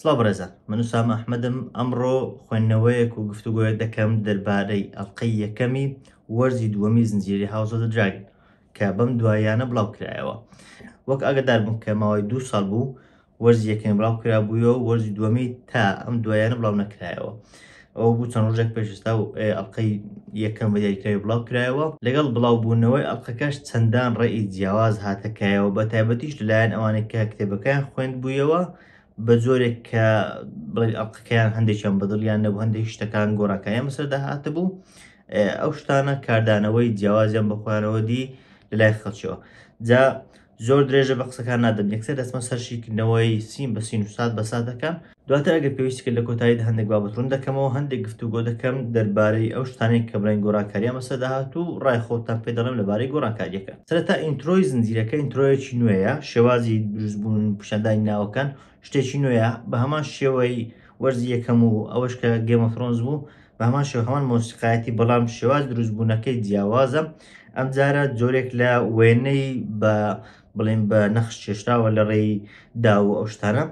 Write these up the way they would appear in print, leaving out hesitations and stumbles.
سڵاو بەڕێزان، من وسام ئەحمەدم. ئەمڕۆ خوێندنەوەیەک و گفتوگۆیەک دەکەم دەربارەی ئەڵقەی یەکەمی وەرزی دووەمی زنجیرەی هاوس ئۆف دە دراگن کە بەم دواییانە بڵاو کرایەوە. وەک ئاگادار بووم کە ماوەی 2 ساڵ بوو وەرزی یەکەمی بڵاو کرابوویەوە، وەرزی دووەمی تا ئەم دواییانە بڵاو نەکرایەوە. ئەوە بوو چەند ڕۆژێک پێشستا و ئەڵقەی یەکەم بە دیاریکراوی بڵاو کرایەوە. لەگەڵ بڵاوبوونەوەی ئەڵقەکەش چەندان ڕێئی جیاواز هاتەکایەوە، بە تایبەتیش لەلایەن ئەوانەی کە کتێبەکەیان خوێند بوویەوە بە جۆرێک کە بڵێ ئەڵقەکەیان هەندێکیان بەدڵیان نەبوو، هەندێک شتەکان گۆڕاکانیان بەسەردا هاتە بوو. ئەو شتانە کاردانەوەی جیاوازیان بە خۆیانەوە دی لەلای خەڵکیەوە. جا زۆر درێژە بە قسەکان نادەم، یەکسەر دەچمە سەر شیکردنەوەی سین بە سین و سات بە ساتەکان. دواتر ئەگەر پێویستی کرد لە کۆتاییدا هەندێک بابەت ڕوون دەکەمەوە، هەندێک گفتوگۆ دەکەم دەربارەی ئەو شتانەی کە بڵێن گۆڕاکاریان بەسەردا هاتوو و ڕای خۆتان پێ دەڵێم لەبارەی گۆڕاکاریەکە. سەرەتا ئینترۆی زنجیرەکە ئینترۆیەکی نوێیە، شێوازی دروستبوون پیشاندانی ناوەکان شتێکی نوێیە، بە هەمان شێوەی وەرزی یەکەم و ئەوەش کە گێم ئۆف ترۆنز بوو بە هەمان شێوە هەمان مۆسیقایەتی، بەڵام شێواز دروستبوونەکەی جیاوازە. ئەم جارە جۆرێک لە وێنەی بە بڵێن بە نەخش چێشراوە لە ڕێی داو ئەو شتانە،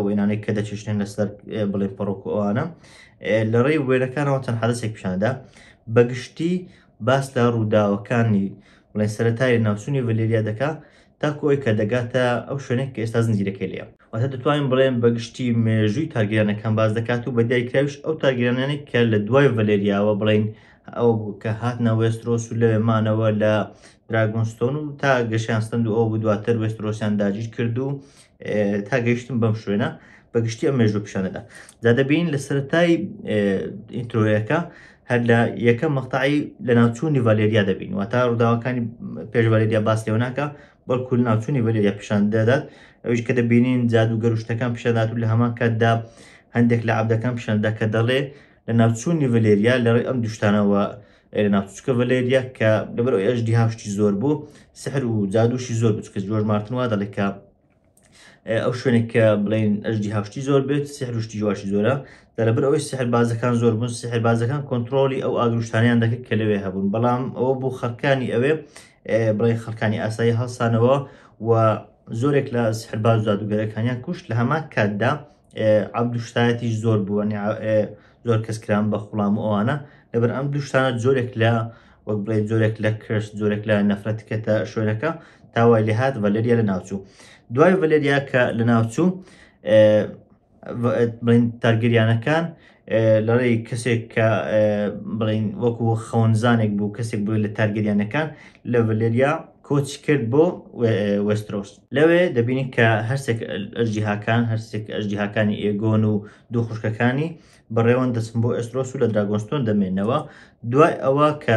وێنانەی کە دەچێشتێن لەسەر بڵێ پەڕۆک و ئەوانە لە ڕێی وێنەکانەوە چەند حەدەسێک پیشانەدا. بەگشتی باس لە ڕووداوەکانی بڵێن سەرەتای ناوچوونی ڤەلێریا دەکا تاکو ئەوەی کە دەگاتە ئەو شوێنێک کە ئێستا زنجیرەکەی لێیە. واتە دەتوانین بڵێن بەگشتی مێژووی تارگیرانەکان باز دەکات و بە دیاریکراویش ئەو تارگیرانانێک کە لە دوای ڤەلێریاوە بڵێن ئەو کە هاتنە وێسترۆس و لەوێمانەوە لە دراگۆنستۆن و تا گەشیانستەند و ئەو دواتر وێسترۆسیان داگیر کرد و تا گەیشتن بەم شوێنە بەگشتی ئەم مێژوو پیشانەدا. جا دەبین لە سەرەتای ئینترۆیەکە هەر لە یەکەم مەقتەعی لە ناوچوونی ڤەلێریا دەبین، واتە ڕووداوەکانی پێش ڤەلێریا باس لێوە ناکە، بەڵکو ناوچوونی ڤەلێریا پیشان دەدات. ئەویش کە دەبینین جادوگەر و شتەکان پیشاندات و لە هەمان کاتدا هەندێک لە عەبدەکان پیشاندا کە دەڵێ لە ناوچوونی ڤەلێریا لەڕێی ئەم دوو شتانەوە لە ناوچووکە ڤەلێریا کە لەبەرەوەی ئەژدیها شتی زۆر بوو، سحر و جادوشی زۆر بوو، چکە جۆرج مارتن وا دەڵێ کە ئەو شوێنێک کە بڵێن ئەژدیها شتی زۆر بێت سحر و شتی جواشی زۆرە، لەبەر ئەوەی سحربازەکان زۆر بوون، سحربازەکان کۆنتڕۆلی ئەو ئاگروشتانیان دەکرد کە لەوێ هەبوون. بەڵام ئەوە بوو خەڵکانی ئەوێ بڵێن خەڵکانی ئاسایی هەڵسانەوە و زۆرێک لە سحرباز و جادوگەرەکانیان کوشت. لە هەمان کاتدا عەبدوشتایەتیش زۆر بووە، زۆر کەس کران بە خوڵام و ئەوانە، لەبەر ئەم دوو شتانە جۆرێک لە وەک بڵێ جۆرێک لە کرس، جۆرێک لە نەفرەت کەتە شوێنەکە تاوای لێ هات ڤەلێریا لە ناوچوو. دوای ڤەلێریا کە لە ناوچوو بڵێن تارگیریانەکان لە ڕێی کەسێک کە بڵێن وەکو خەونزانێک بوو، کەسێک بوو لە تارگیریانەکان لە ڤەلێریا کۆچ کرد بۆ وێسترۆس. لەوێ دەبینین کە هەرسێک ئەژدیهاکان، هەرسێک ئەژدیهاکانی ئێگۆن و دوو خوشکەکانی بەڕێوەن دەچن بۆ ئێسترۆس و لە دراگۆنستۆن دەمێنەوە. دوای ئەوە کە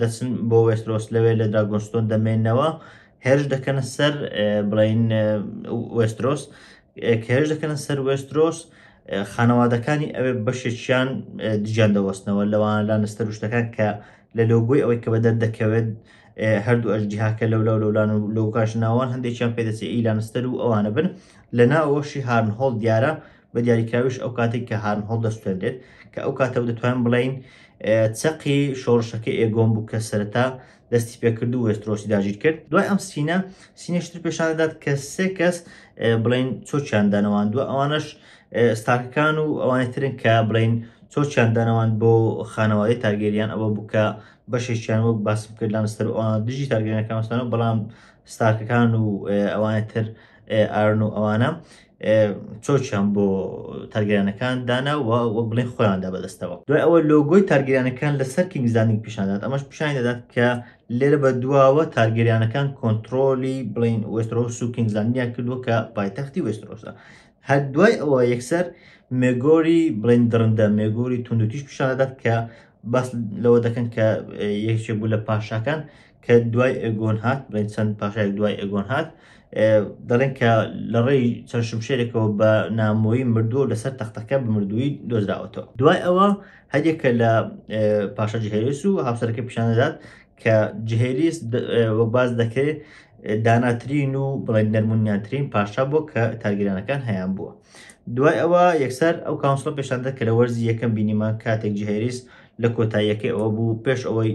دەچن بۆ وێسترۆس لەوێ لە دراگۆنستۆن دەمێنەوە هێرش دەکەنە سەر بڵێن وێسترۆس. کە هێرش دەکەنە سەر وێسترۆس خانەوادەکانی ئەوێ بەشێکیان دژیان دەوەستنەوە لەوان لانستەر و شتەکان کە لە لۆگۆی ئەوەی کە بەدەر دەکەوێت هەردوو ئەژدیهاکە لەولان و لۆگاش ناوان هەندێکیان پێدەچێت ئیلانستەر و ئەوانە بن. لە ناوەشی هارنهۆڵ دیارە بە دیاریکراویش ئەو کاتێک کە هارنهۆڵ دەستێنرێت کە ئەو کاتە دەتوانین بڵین چەقی شۆڕشەکەی ئێگۆن بوو کە سەرەتا دەستی پێکرد و وێسترۆسی داگیر کرد. دوای ئەم سینەشتر پیشاندەدات کە 3 کەس بڵین چۆچیان دانەواندووە، ئەوانش ستارکەکان و ئەوانەی ترن کە بڵین چۆچیان دانەواند بۆ خانەوادەی تارگێریان. ئەوە بوو کە بەشێکیان وەک باسم کرد لانستەر و ئەوانە دژی تارگێریەکان وەستانەوە، بەڵام ستارکەکان و ئەوانە تر ئارن و ئەوانە چۆچیان بۆ تارگیرانەکان دانا و وەک بڵێن خۆیاندا بەدەستەوە. دوای ئەوە لۆگۆی تارگیرانەکان لەسەر کینگز لاندینگ پیشاندات. ئەمەش پیشانی دەدات کە لێرە بە دواوە تارگیرانەکان کۆنتڕۆلی بڵێن وێسترۆس و کینگز لاندینگیان کردووە کە پایتەختی وێسترۆسە. هەر دوای ئەوە یەکسەر مێگۆری بڵێن درندە، مێگۆری توندوتیش پیشاندەدات کە باس لەوە دەکەن کە یەکێک بوو لە پاشاکان کە دوای ئێگۆن هات، بڵێن چەند پاشایەک دوای ئێگۆن هات، دەڵێن کە لە ڕێی چەند شمشێرێکەوە بە نامۆیی مردووە لەسەر تەختەکە بە مردووی دۆزراوەتەوە. دوای ئەوە هەرێکە لە پاشا جهێریس و هاوسەرەکە پیشاندەدات کە جهێریس وەک باز دەکرێت داناترین و بڵێن نەرمونیانترین پاشا بووە کە تارگیرانەکان هەیان بووە. دوای ئەوە یەکسەر ئەو کاونسڵە پیشاندەدات کە لە وەرزی یەکەم بینیمان کاتێک جهێریس لە کۆتاییەکەی ئەوە بوو پێش ئەوەی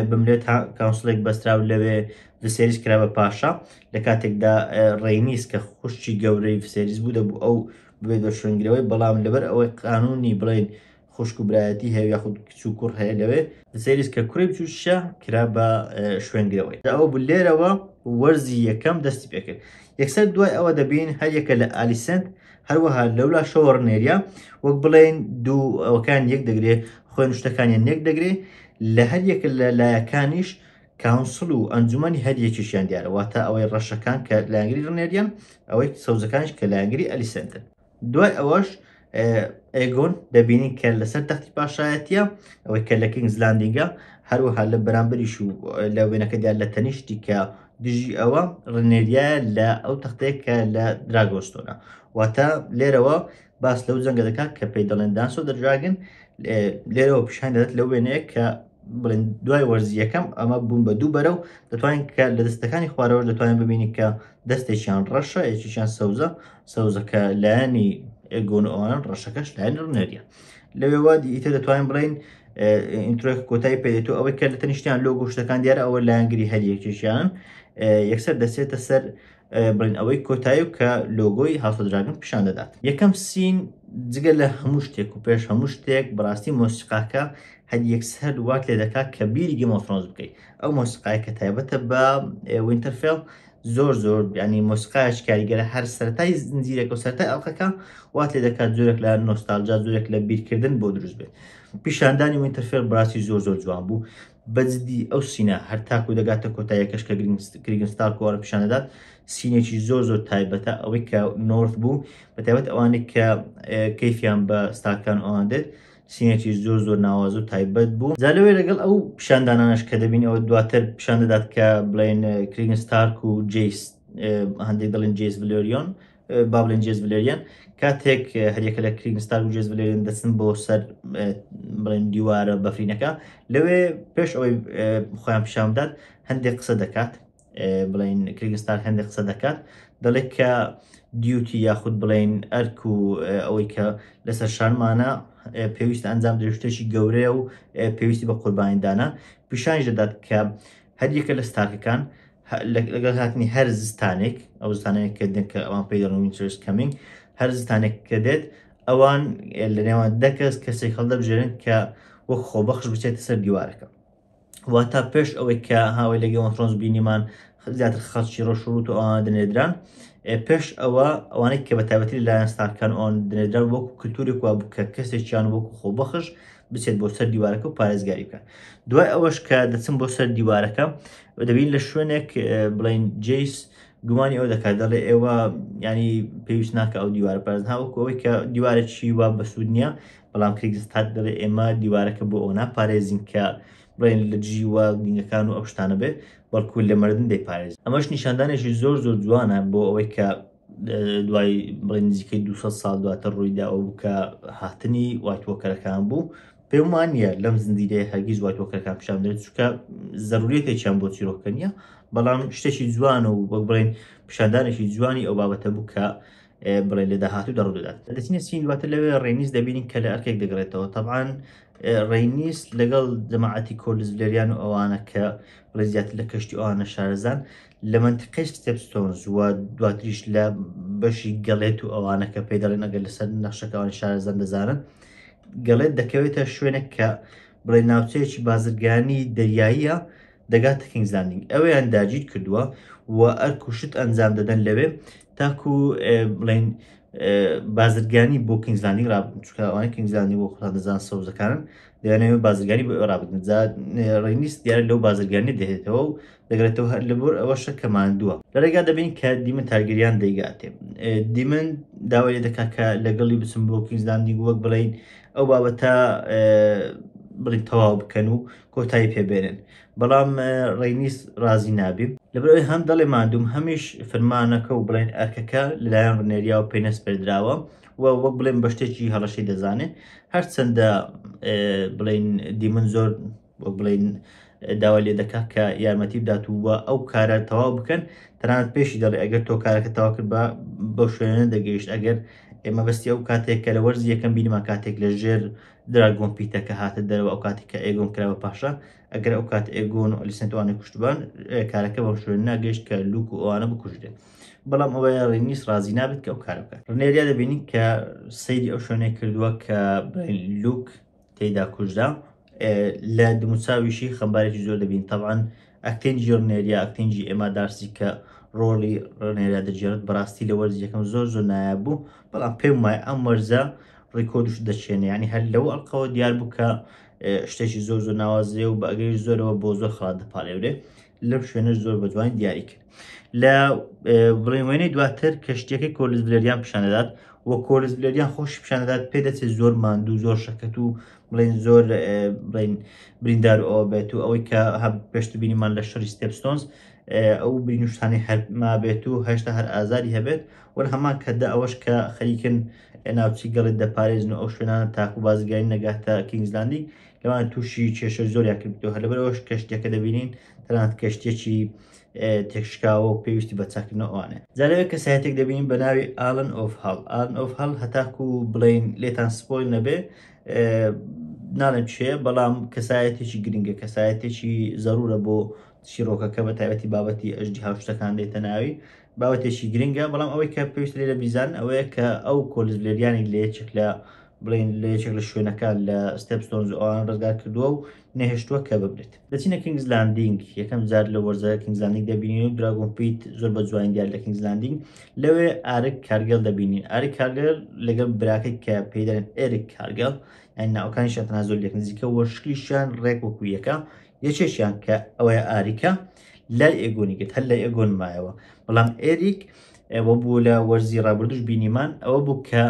بمرێت کاونسڵێک بەستراو لەوێ ڤسێریس کرا بە پاشا لە کاتێکدا ڕێینیس کە خوشتی گەورەی ڤسێریس بوو دەبوو ئەو ببێت بە شوێنگرەوەی بەڵام لەبەر ئەوەی قانونی بڵێن خوشک و برایەتی هەیە یاخود کچ و کوڕ هەیە لەوێ سەیریس کە کوڕی بچوشە کرا بە شوێنگرەوەی ئەوە بوو لێرەوە وەرزی یەکەم دەستی پێکرد یەکسەر دوای ئەوە دەبین هەر یەکە لە ئالیسەند هەروەها لەولا شەوەڕنێریە وەک بڵێن دوو ئەوەکان یەک دەگرێت خۆی شتەکانیان یەک دەگرێت لە هەر یەکە لە لایەکانیش کاونسڵ و ئەنجومەنی هەر یەکیشیان دیارە واتە ئەوەی ڕەشەکان کە لایەنگری ڕنێریان ئەوەی سەوزەکانش کە لایەنگری ئەلیسەندن دوای ئەوەش ئێگۆن دەبینین کە لەسەر تەختی پاشایەتیە ئەوەی کە لە کینگز لاندینگە هەروەها لە بەرامبەریش و لە وێنەکە دیار لە تەنیشتی کە دژی ئەوە ڕنێریە لە ئەو تەختەیە کە لە دراگۆستۆنە واتە لێرەوە باس لەو جەنگە دەکات کە پێی دەڵێن دانسۆ دە دراگن لێرەوە پیشان دەدات لەو وێنەیە کە بڵێن دوای وەرزی یەکەم ئەمە بوون بە دوو بەرەو دەتوانین کە لە دەستەکانی خوارەوە دەتوانین ببینی کە دەستێکیان ڕەشە یەکیشیان سەوزەکە لایەنی ئێگۆن ئەوان ڕەشەکەش لایەن ڕنێریە لەوێ ئیتر دەتوانین بڵێن ئینترۆک کۆتایی پێدێتەوە ئەوەی کە لە تەنیشتیان لۆ گۆشتەکان دیارە ئەوە لایەنگری هەر یەکێکیان یەکسەر دەچێتە سەر بڵێن ئەوەی کۆتایی و کە لۆگۆی هاوس ئۆف دراگن پیشان دەدات یەکەم سین جگە لە هەموو شتێک و پێش هەموو شتێک بەڕاستی مۆسیقاکە هەر یەکسەر وات لێ دەکات کە بیری گیم ئۆف ترۆنز بکەیت ئەو مۆسیقای کە تایبەتە بە وینتەرفێڵ زۆر ینی مۆسیقایش کاریگەرە هەر سەرەتای زنجیرێک و سەرەتای ئەڵلقەکە وات لێ دەکات زۆرێک لە نۆستالجا زۆرێک لە بیرکردن بۆ دروست بێت پیشاندانی وینتەرفێڵ بڕاستی زۆر جوان بوو بەجددی ئەو سینە هەر تاکو دەگاتە کۆتاییەکەش کە گریگنستار کۆوەرە پیشان دەدات سینێکی زۆر تایبەتە ئەوەی کە نۆرث بوو بە تایبەت ئەوانێک کە کەیفیان بە ستارکان ئەوان دێت سینێکی زۆر ناوازە و تایبەت بوو زالەوەی لەگەڵ ئەو پیشاندانانش کە دەبین ئەوە دواتر پیشان دەدات کە بڵێن کریگنستارک و جیس هەندێک دەڵێن جیس ڤلێریۆن با بڵێن جێز ڤلێریان کاتێک هەریەکە لە کریگنستار و جێز ڤلێریۆن دەچن بۆ سەر بڵێن دیوارە بەفرینەکە لەوێ پێش ئەوەی خۆیان پیشان بدات هەندێک قسە دەکات بڵێن کریگنستار هەندێک قسە دەکات دەڵێت کە دیوتی یاخود بڵێن ئەرک و ئەوەی کە لەسەر شانمانە پێویستە ئەنجام درێژتێکی گەورەیە و پێویستی بە قوربانیدانە پیشانیش دەدات کە هەریەکە لە ستارکەکان لەگەڵ هاتنی هەر زستانێک ئەو زستانەیە کە دێن کە ئەوان پێی دەڵێن وینترس کەمینگ هەر زستانێک کە دێت ئەوان لە نێوان دەکەس کەسێک هەڵدەبژێرن کە وەک خۆبەخش بچێتە سەر دیوارەکە واتە پێش ئەوەی کە هاوای لە گیم ئۆف ترۆنز بینیمان زیاتر خەڵکی ڕۆژوروت و ئەوان دەنێدران پێش ئەوە ئەوانەی کە بە تایبەتی لایەن ستارکان ئەوان دەنێدران وەکو کلتورێک وا بوو کە کەسێکیان وەکو خۆبەخش بچێت بۆ سەر دیوارەکە و پارێزگاری بکە دوای ئەوەش کە دەچن بۆ سەر دیوارەکە دەبین لە شوێنێک بڵێن جیس گومانی ئەو دەکات دەڵێ ئێوە ینی پێویست ناکە ئەو دیوارە پارێزن هاوەکو ئەوەی کە دیوارێکی وا بەسوود نییە بەڵام کریگنستار دەڵێ ئێمە دیوارەکە بۆ ئەو ناپارێزین کە بڵێن لە جیوە دینگەکان و ئەو شتانە بێت بەڵکو لە مردن دەیپارێزین ئەمەش نیشاندانێکی زۆر جوانە بۆ ئەوەی کە دوای بڵێن نزیکەی 200 ساڵ دواتر ڕوویدا ئەو بکە هاتنی وایتوۆکەرەکان بوو پێمان نییە لەم زنجیرەیە هەرگیز وایتوۆکەرەکان پیشان دەرێت چونکە ضرورەتێکیان بۆ چیرۆکە نییە بەڵام شتێکی جوانە و وەک بڵێن پیشاندانێکی جوانی ئەو بابەتە بوو کە بڵێن لە داهاتوو دەڕوودەدات دەچینە سین دواتر لەوێ ڕێنیس دەبینین کە لە ئەرکێک دەگرێتەوە طبعاً ڕێنیس لەگەڵ جەماعەتی کۆرلز ڤلێریان و ئەوانە کە بڵێ زیاتر لە کەشتی ئەوانە شارەزان لە منتیقەی ستێپستۆنز و دواتریش لە بەشی گەڵێت و ئەوانە کە پێی دەڵێن ئەگەر لەسەر نەخشەکەوان شارەزان دەزانن گەڵێت دەکەوێتە شوێنێک کە بڵێ ناوچەیەکی بازرگانی دەریاییە دەگاتە کینگز لاندینگ ئەوەیان داگیر کردووە و ئەرک و شت ئەنجام دەدەن لەوێ تاکو بڵێن بازرگانی بۆ کینگز لاندینگ چونکە ئەوانە کینگز لاندینگ بۆ خۆتان دەزانن سەوزەکانن دەیانەوێت بازرگانی بۆ ڕابگرن ڕێنیس دیارە لەو بازرگانی دەهێتەوە و دەگرێتەوە هەر لەبۆر ئەوەشە کە ماندووە لە ڕێگا دەبین کە دیمن تارگریان دەیگاتێ دیمن داوای لێ دەکات کە لەگەڵی بچن بۆ کینگز لاندینگ وەک بڵێن ئەو بابەتە بڵێن تەواو بکەن و کۆتایی پێبێنن بەڵام ڕێنیس ڕازی نابێ لەبەرەوەی هەم دەڵێ مادوم هەمیش فرمانەکە و بڵێن ئەرکەکە لەلایەن ڕنێریا و پێنەس پێدراوە و وەک بڵێن بە شتێکی هەڵەشەی دەزانێت هەرچەندە بڵێن دیمن زۆر وەک بڵێن داوا لێ دەکات کە یارمەتی بدات وە ئەو کارە تەواو بکەن تەنانەت پێشی دەڵێ ئەگەر تۆ کارەکە تەواو کرد بەو شوێنە دەگەیشت ئەگەر ئێمە بەستی ئەو کاتێک کە لە وەرزی یەکەم بینیمان کاتێک لە ژێر دراگۆن پیتەکە هاتە دەرەوە ئەو کاتێک کە ئێگۆن کراوە پاشا ئەگەر ئەو کات ئێگۆن و ئەلیسەنتوانی کوشتبان کارەکە بەو شوێن ناگەیشت کە لوک و ئەوانە بکوژێت بەڵام ئەوەیە ڕێنیست ڕازی نابێت کە ئەو کار بکات. ڕنێریا دەبینین کە سەیری ئەو شوێنەی کردووە کە لوک تێیدا کوژدا لە دموچاویشی خەمبارێکی زۆر دەبین. طبعاً ئەکتێنجی ڕنێریا ئەکتێنجی ئێمە دارسی کە ڕۆڵی ڕنێریا دەجێڕێت بەڕاستی لە وەرزی یەکەم زۆر نایاب بوو، بەڵام پێم وایە ئەم وەرزە ڕێکۆردش دەچێنێ، ینی هەر لەو ئەڵقەوە دیار بوو کە شتێکی زۆر ناوازێ و بە ئەگەری زۆرەوە بۆ زۆر خڵات دەپاڵێورێ لەم شوێنە زۆر بەجوانی دیاری کرد. لە بڵێنوێنەی دواتر کەشتیەکەی کۆلز بلێریان پیشان دەدات وە کۆلز بلێریان خۆشی پیشان دەدات پێ دەچێت زۆر ماندوو زۆر شەکەت و بڵێن زۆر بڵێن بریندار ئەوە بێت و ئەوەی کە پێشتر بینیمان لە شەڕی ستێپستۆنز ئەو برینوشتانی هەرما بێت و هەشتا هەر ئازاری هەبێت وەر هەمان کەدا ئەوەش کە خەریکن ناوچی گەڵت دەپارێزن و ئەو شوێنانە تاکو بازرگانی نەگاتە کینگزلاندی لەوان تووشی کێشە زۆریان کردەوە هە لەبەرەوەش کەشتێکە دەبینین تەنانەت کەشتێکی تێکشکاوە و پێویستی بە چاکردنەوە ئەوانێ. جارەوەی کەسایەتێک دەبینین بە ناوی ئالن ئۆف هەڵ. ئالن ئۆف هەڵ هەتاکو بڵێن لێتان سپۆیل نەبێ ناڵێم چێ، بەڵام کەسایەتێکی گرنگە کەسایەتێکی زەرورە بۆ چیرۆکەکە بە تایبەتی بابەتی ئەژدی هاوشتەکان دێتە ناوی بابەتێکی گرنگە، بەڵام ئەوەی کە پێویست لێرە بیزان ئەوەیە کە ئەو کۆلز بلێریانی لە یەکێک لە بڵێن لە یەکێک لە شوێنەکان لە ستێپستۆنز ئەوان ڕزگار کردووە و نەهێشتووە کە ببرێت. دەچینە کینگزلاندینگ، یەکەم جار لە وەرزە کینگزلاندینگ دەبینین و دراگۆن پیت زۆر بە جوانی دیار لە کینگزلاندینگ. لەوێ ئارک کارگەڵ دەبینین. ئارک کارگەڵ لەگەڵ براکەی کە پێی دەڵێن ئێریک کارگەڵ، یعنی ناوەکانیشیان تەنها زۆر لێک نزیکە وە شکلیشیان ڕێک وەکو یەکە. یەکێکیان کە ئەوەیە ئاریکە لای ئێگۆنی کرد، هەر لای ئێگۆن مایەوە، بەڵام ئێریک ئەوە بوو لە وەرزی ڕابردوش بینیمان ئەوە بوو کە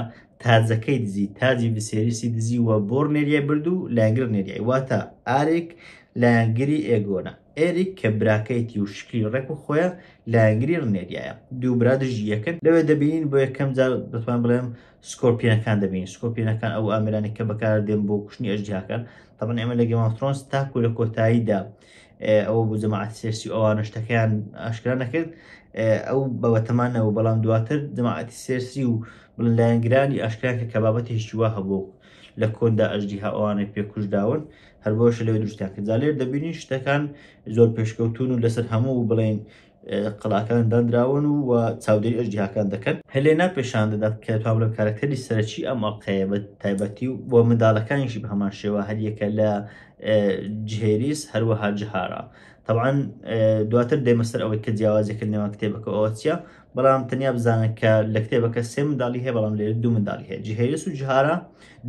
تاجەکەی دزی، تاجی ڤسێریسی دزی وە بۆ ڕنێریای برد و لایەنگر نێریای، واتە ئارێک لایەنگری ئێگۆنە، ئێریک کە براکەیتی و شکلی ڕێک و خۆیە لایەنگری ڕنێریایە. دوو برا دژی یەکن. لەوێ دەبینین بۆ یەکەم جار دەتوان بڵێم سکۆرپیۆنەکان دەبینین. سکۆرپیۆنەکان ئەو ئامرانی کە بەکاردێن بۆ کوشتنی ئەژدیاکان. طبعاً ئێمە لە گێم ئۆف ترۆنز تاکو لە کۆتاییدا ئەوە بوو جەماعەتی سێرسی ئەوانە شتەکەیان ئاشکرا نەکرد ئەو بەوەتەمانەوە، بەڵام دواتر جەماعەتی سێرسی و لایەنگرانی ئاشکراکە کە بابەتێکی وا هەبوو لە کۆندا ئەژدیها ئەوانەی پێکوژداون هەر بۆشە لەوێ دروستیان کرد. جا لێر دەبینین شتەکان زۆر پێشکەوتون و لەسەر هەموو بڵێن قڵاکان دانراون و چاودێری ئەژدیهاکان دەکەن. هێلێنا پێشان دەدات کە توان بڵێم کارکتەری سەرەکی ئەم ئەڵقەیە بە تایبەتی و بۆ منداڵەکانیشی بە هەمان شێوە هەر یەکە لە جهێریس هەروەها جهارا. طبعاً دواتر دێمەسەر ئەوەی کە جیاوازیەکە نێوان کتێبەکە ئەوە چیە، بەڵام تەنیا بزانن کە لە کتێبەکە سێ منداڵی هەیە بەڵام لێرە دوو منداڵی هەیە. جهێریس و جهارا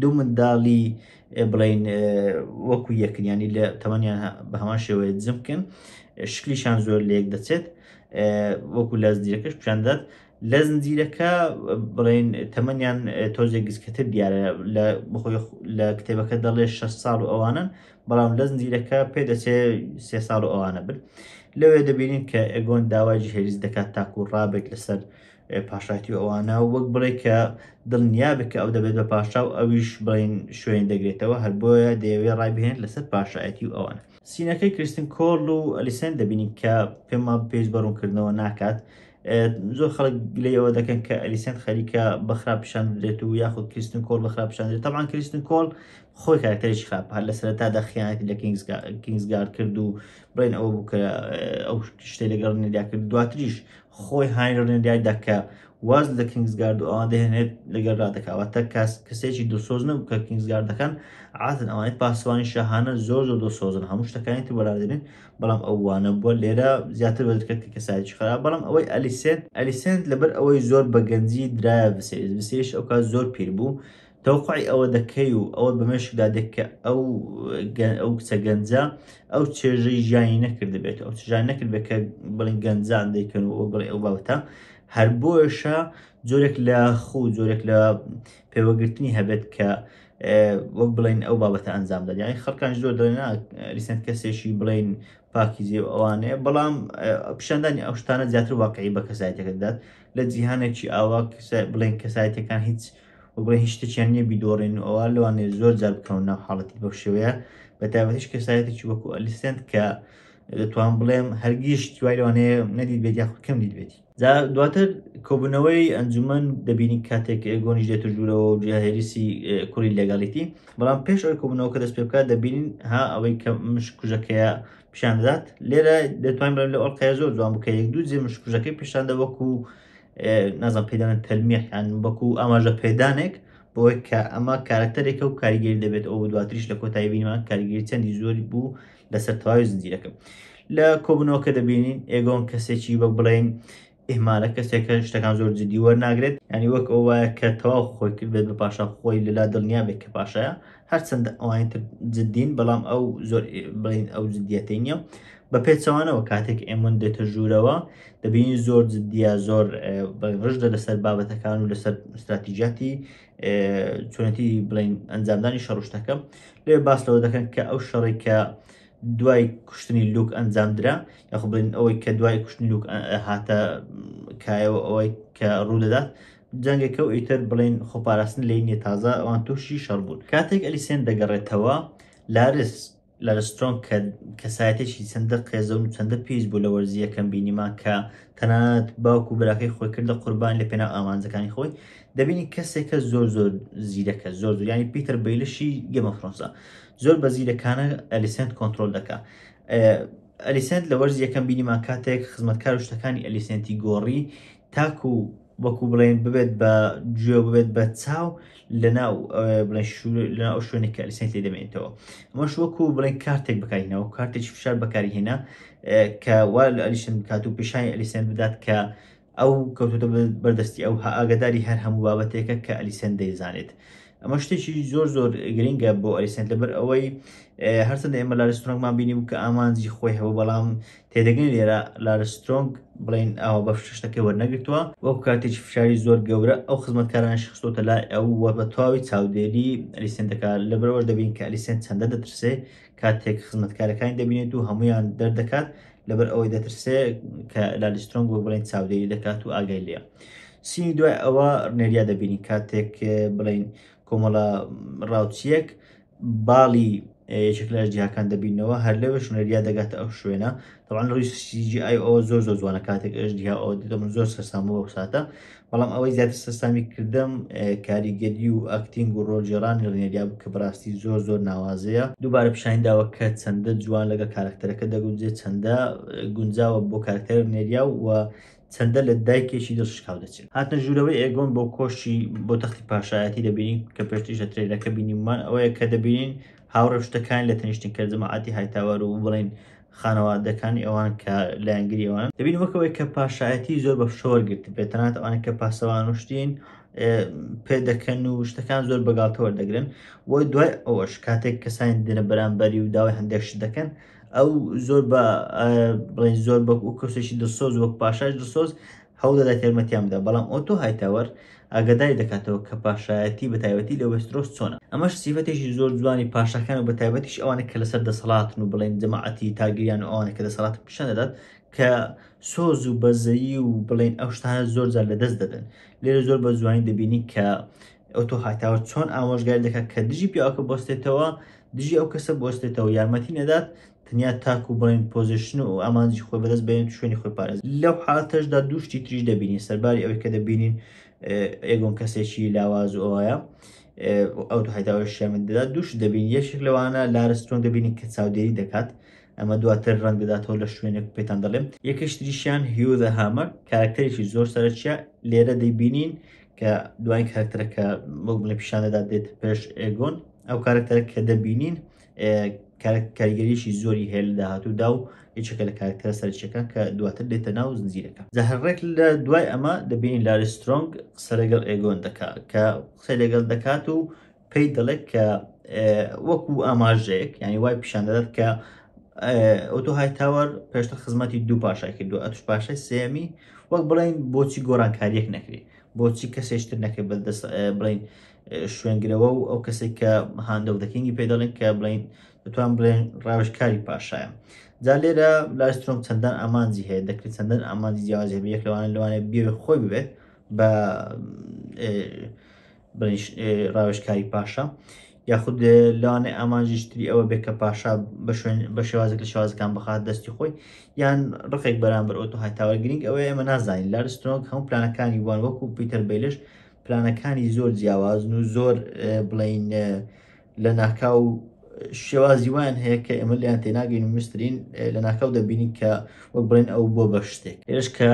دوو منداڵی بڵێن وەکو یەکنیانی لە تەمەنیان بە هەمان شێوەیە جمکن، شکلیشان زۆر لە یەک دەچێت وەکو لە زنجیرەکەش پیشان دەدات. لە زنجیرەکە بڵێن تەمەنیان تۆزێک گزکەتر دیارە لە کتێبەکە دەڵێ 6 ساڵ و ئەوانن، بەڵام لە زنجیرەکە پێ دەچێت 3 ساڵ و ئەوانە بن. لەوێ دەبینین کە ئێگۆن داوای جهێریس دەکات تاکو ڕابێک لەسەر پاشایەتی و ئەوانە وەک بڵێ کە دڵنیابێت کە ئەو دەبێت بە پاشا و ئەویش بڵێن شوێن دەگرێتەوە، هەر بۆیە دەیەوێت ڕایبهێنێت لەسەر پاشایەتی و ئەوانە. سینەکەی کریستین کۆڵ و ئەلیسەن دەبینین کە پێما پێش بەڕوونکردنەوە ناکات. زۆر خەڵک لەوە دەکەن کە ئەلیسەن خەریکە بەخراپ پیشان بدرێت و یاخود کریستین کۆڵ بەخراپ پیشان دێت. طبعاً کریستین کۆڵ خۆی کارکتەرێکی خراپ هەر لە سەرەتادا خیانەتی لە کینگزگارد کرد و بڵێن ئەوە بوو کە ئەو شتەی لەگەڵ ڕنێریا کرد. دواتریش خۆی هاینی ڕنێریایدا کە واز لە کینگزگارد و ئەوان دەهێنێت لەگەڵ ڕادەکەواتە کەسێکی دڵسۆز نەبوو کە کینگزگاردەکان عادەتەن ئەوانێت پاسەوانی شاهانە زۆر دڵسۆزن هەموو شتەکانی تر وەرادێنن، بەڵام ئەو وانە بووە لێرە زیاتر بەدرکرد کە کەسایەکی خراپ. بەڵام ئەوەی ئەلیسەن لەبەر ئەوەی زۆر بە گەنجی درایە ڤسێریس ئەو کات زۆر پیر بوو، تەوقعی ئەوە دەکەی و ئەوە بەمێشکدا دێت کە ئەو کچە گەنجە ئەو چێژەی ژیانی نەکرد بێت، ئەو چێژانی نەکرد بێت کە بڵێن گەنجان دەیکەن و بڵێ ئەو بابەتە هەر بۆیشە جۆرێک لە جۆرێک لە پێوەگرتنی هەبێت کە وەک بڵێن ئەو بابەتە ئەنجام دەدات. یعنی خەڵکان زۆر دەڵێن ئەلیسەن کەسێکی بڵێن پاکیزێ و ئەوانەیە، بەڵام پیشاندانی ئەو شتانە زیاتر واقعی بە کەسایەتەکە دەدات. لە جیهانێکی ئاوا بڵێن کەسایەتەکان هیچ وەک هیچ شتێکیان نییە بیدۆڕێن و ئەوە لەوانەیە زۆر جار بکەون ناو حاڵەتی بەو شێوەیە، بە تایبەتیش کەسایەتێکی وەکو ئەلیسەن کە دەتوان بڵێم هەرگیز شتیوای لەوانەیە نەدیت بێت یاخود کەم دیت بێتی. دواتر کۆبوونەوەی ئەنجومەن دەبینین کاتێک ئێگۆنیش دێتە ژوورەوە و جهێریسی کوڕی لێگاڵیتی، بەڵام پێش ئەوەی کۆبوونەوە کە دەست پێ بکات دەبینین ئەوەی کە مشکوژەکەیە پیشان دەدات. لێرە دەتوانین بڵێم لە ئەڵقەیە زۆر جوان بوو کە یەک دوو جێ مشکوژەکەی پیشان دەدا وەکو نازان پێدانن تەلمیحیان بەکو ئاماژە پێدانێک بۆی کە ئەمە کارکتەرێکە و کاریگەری دەبێت ئەو دواتریش لە کۆتایی بینیمان کاریگەری چەندی زۆری بوو لەسەر تەواوی زنجیرەکە. لە کۆبنەوەکە دەبینین ئێگۆن کەسێکی بە بڵێن ئێمارە کەسێکە شتەکان زۆر جدی وەرناگرێت، ینی وەک ئەو وایە کە تەواو خۆی کرد بێت بە پاشا خۆی لەلا دڵنیا بێت کە پاشایە هەرچەندە ئەوانی تر جدین بەڵام ئەو زۆر بڵین ئەو جدیەتەی نییە. بە پێچەوانەوە کاتێک ئێمون دێتە ژوورەوە دەبینی زۆر جددیە زۆر ڕژدە لەسەر بابەتەکان و لەسەر استراتیژاتی چۆنەتی بڵین ئەنجامدانی شەڕشتەکە. لێ باس لەوە دەکەن کە ئەو شەڕی کە دوای کوشتنی لوک ئەنجامدرا یاخۆ بڵین ئەوەی کە دوای کوشتنی لوک هاتە کایەوە ئەوەی کە ڕوودەدات جەنگێکە و ئیتر بڵین خۆپاراستن لە نیە تازە ئەوان تووشی شەڕ بوون. کاتێک ئەلیسێن دەگەڕێتەوە لارسترۆنگ کە کەسایەتێکی چەندە قێزە و چەندە پیس بوو لە وەرزیەکەم بینیمان کە تەنانەت باوکو براکەی خۆی کردە قوربان لە پێناو ئامانجەکانی خۆی دەبینی کەسێکە زۆر زۆر زیرەکە زۆر ینی پیتر بەیلشی گەمە فرۆنسا زۆر بە زیرەکانە ئەلیسێنت کۆنتترۆل دەکات. ئەلیسێنت لە وەرزیەکەم بینیمان کاتێک خزمەتکار و شتەکانی ئەلیسێنتی گۆڕی تاکو وەکو بڵێن ببێت بە گوێ ببێت بە چاو لەناو ئەو شوێنێک کە ئەلیسێنت لێ دەمێنێتەوە. ئەمەش وەکو بڵێن کارتێک بەکارهێنەوە کارتێکی فشار بەکاری هێنا کە وا لە ئەلیشن بکات و پیشانی ئەلیسێنت بدات کە ئەو کەوتوتە بەردەستی ئەو ئاگداری هەر هەموو بابەتێکە کە ئەلیسێنت دەیزانێت. ئەمە شتێکی زۆر زۆر گرنگە بۆ ئەلیسێنت لەبەر ئەوەی هەرچەندە ئێمە لارسترۆنگمان بینی بوو کە ئامانجی خۆی هەبوو بەڵام تێدەگەن لێرە لارسترۆنگ بڵین ئەوە بە شتەکەی وەرنەگرتووە وەکو کاتێکی فشاری زۆر گەورە ئەو خزمەتکارانشی خستۆتە لای ئەو وە بە تەواوی چاودێری ئەلیسێنت دەکات. لەبەرەوەش دەبین کە ئەلیسێنت چەندە دەترسێ کاتێک خزمەتکارەکانی دەبینێت و هەمویان دەردەکات لەبەر ئەوەی دەترسێ کە لارسترۆنگ بۆ بڵین چاودێری دەکات و ئاگای لێە. سینی دوای ئەوە نێریا دەبینی کاتێک بڵین کۆمەڵە ڕاوچیەک باڵی یەکێک لە جیهاکان دەبینەوە هەر لەوێ شوێنەریا دەگاتە ئەو شوێنە طبعاً ڕووی CGI ئەوە زۆر زۆر جوانە کاتێک ئەژدیا ئەوە دێتە من زۆر سەرسامەوە و ساتە بەڵام ئەوەی زیاتر سەرسامی کردم کاریگەری و ئەکتینگ و ڕۆژێڕانی ڕێنێریا بوو کە بەڕاستی زۆر زۆر ناوازەیە. دووبارە پیشانداوە کە چەندە جوان لەگە کارکتەرەکە دەگونجێت چەندە گونجاوە بۆ کارکتەر نێریا و چەندە لە دایکێکی دڵشکاو دەچێت. هاتنە ژوورەوەی ئێگۆن بۆ کۆشی بۆ تەختی پاشایەتی دەبینین کە پێشتیشە ترێلەکە بینیمان ئەوەیە کە دەبینین هاوڕە شتەکان لە تەنیشتین کە جەماعەتی هایتاوەر و بڵین خانەوادەکانی ئەوان کە لایەنگری ئەوان دەبین وەکەوەی کە پاشایەتی زۆر بە شۆوەرگرت بێتەنات ئەوانە کە پاسەوان وشتین پێدەکەن و شتەکان زۆر بەگاڵتەوە دەگرن و دوای ئەوەش کاتێک کەسانی دێنە بەرامبەری و داوای هەندێک شت دەکەن ئەو زۆر بە بڵین زۆر بە و کەسێکی دڵسۆز وەک پاشاش دڵسۆز هەوڵدەدات یارمەتیان بدە بەڵام ئۆتۆ هایتاوەر ئاگداری دەکاتەوە کە پاشایەتی بە تایبەتی لە وێسترۆس چۆنە. ئەمەش سیفەتێکی زۆر جوانی پاشەکان و بە تایبەتیش ئەوانە کە لەسەر دەسەڵاتن و بڵێن جەماعەتی تاگیریان و ئەوانە کە دەسەڵات پیشان دەدات کە سۆز و بەزەیی و بڵێن ئەو شتانە زۆر جار لەدەست دەدەن. لێرە زۆر بە جوانی دەبینی کە ئۆتۆ هایتاوەر چۆن ئامۆژگاری دەکات کە دژی پیاوەکە بۆستێتەوە دژی ئەو کەسە بۆستێتەوە یارمەتی نەدات تەنیا تاکو بڵین پۆزیشن و ئامانجی خۆی بەدەست بێن شوێنی خۆی پارێز. لەو حالەتەشدا دووشتی تریش دەبینی سەرباری ئەوەی کە دەبینین ئێگۆن کەسێکی لاواز و ئەوەیە ئەو هایتاوە شامل دەدات دووش دەبین یەکێک لەوانە لارسترۆنگ دەبینی کە چاودێری دەکات ئەمە دواتر ڕەنگ دەداتەوە لە شوێنێک پێتان دەڵێم. یەکەش تریشیان هیو دە هامەر کارکتەرێکی زۆر سەرچیە لێرە دەیبینین کە دوای کارکتەرەکە وەک بڵێ پیشان دەدات دێت پێش ئێگۆن ئەو کارکتەرە کە دەبینین کاریگەریشی زۆری هەیە لە داهاتوودا و یەکێکە لە کارکتەرە سەرچیەکان کە دواتر دێتە ناو زنجیرەکە. زەهرڕێک لە دوای ئەمە دەبینین لارسترۆنگ قسە لەگەڵ ئێگۆن دەکات کە قسەی لەگەڵ دەکات و پێی دەڵێت کە وەکو ئاماژەیەک ینی وای پیشان دەدات کە ئۆتۆ هایتاوەر پێشتر خزمەتی دوو پاشای کردو ئەتوش پاشای سێمی وەک بڵین بۆچی گۆڕانکاریەک نەکرێ بۆچی کەسێشتر نەکرێت بەدەست بڵین شوێنگرەوە و ئەو کەسێک کە هاندەودەکەنگی پێ دەڵێن کە بڵین دەتوان بڵێن ڕاوێژکاری پاشایە. جا لێرە لارسترۆنگ چەندان ئامانجی هەیە دەکرێت چەندان ئامانجی جیاواز هەیە یەک لەوانەیە بێ خۆی ببێت بە ڕاوێژکاری پاشا یاخود لەوانێ ئامانجیشتری ئەوە بێت کە پاشا بە شێوازێک لە شێوازەکان بخات دەستی خۆی یان ڕقێک بەرامبەر ئۆتۆ هایتاوەر گرنگ ئەوەیە ئێمە نازانین. لارسترۆنگ هەموو پلانەکانی وان وەکو پیتر بەیلش پلانەکانی زۆر جیاوازن و زۆر بڵین لە ناکاو شێوازی وان هەیە کە ئێمە لیان تێناگەین و مسترین لە ناکەو دەبینین کە وەک بڵێن ئەو بۆ بە شتێک ئێش کە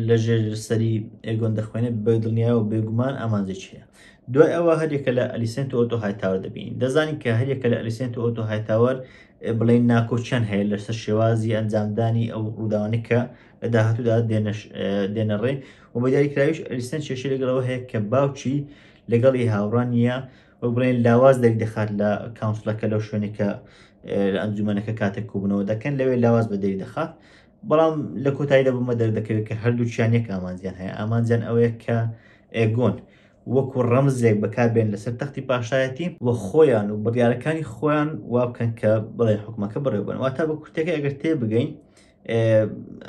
لە ژێر سەری ئێگۆن دەخوێنێت بە دڵنیا و بێگومان ئامانجێکی هەیە. دوای ئەوە هەرێکە لە ئەلیسنت ئۆتۆ هایتاوەر دەبینین دەزانین کە هەرێکە لە ئەلیسنت ئۆتۆ هایتاوەر بڵێن ناکۆچەند هەیە لەسەر شێوازی ئەنجامدانی ئەو ڕووداوانەی کە لە داهاتوودا دێنە ڕێ و بە دیاریکراویش ئەلیسنت کێشەی لەگەڵەوە هەیە کە باوکی لەگەڵی هاوڕان نییە و بڵێن لاواز دەخات لە کاونسلەکە لەو شوێنێکە لە ئەنجومەنەکە کاتێک کوبنەوە دەکەن لەوێ لاواز بەدەری دەخات بەڵام لە کۆتاییدا بوومە دەردەکەوێت کە هەردووچیان یەک ئامانجیان هەیە ئامانجیان ئەوەیە کە ئێگۆن وەکو ڕەمزێک بەکاربێن لەسەر تەختی پاشایەتی و خۆیان و بڕیارەکانی خۆیان وا بکەن کە بڵێ حکومەکە بڕێبن واتە بە کورتەکە ئەگەر تێ بگەین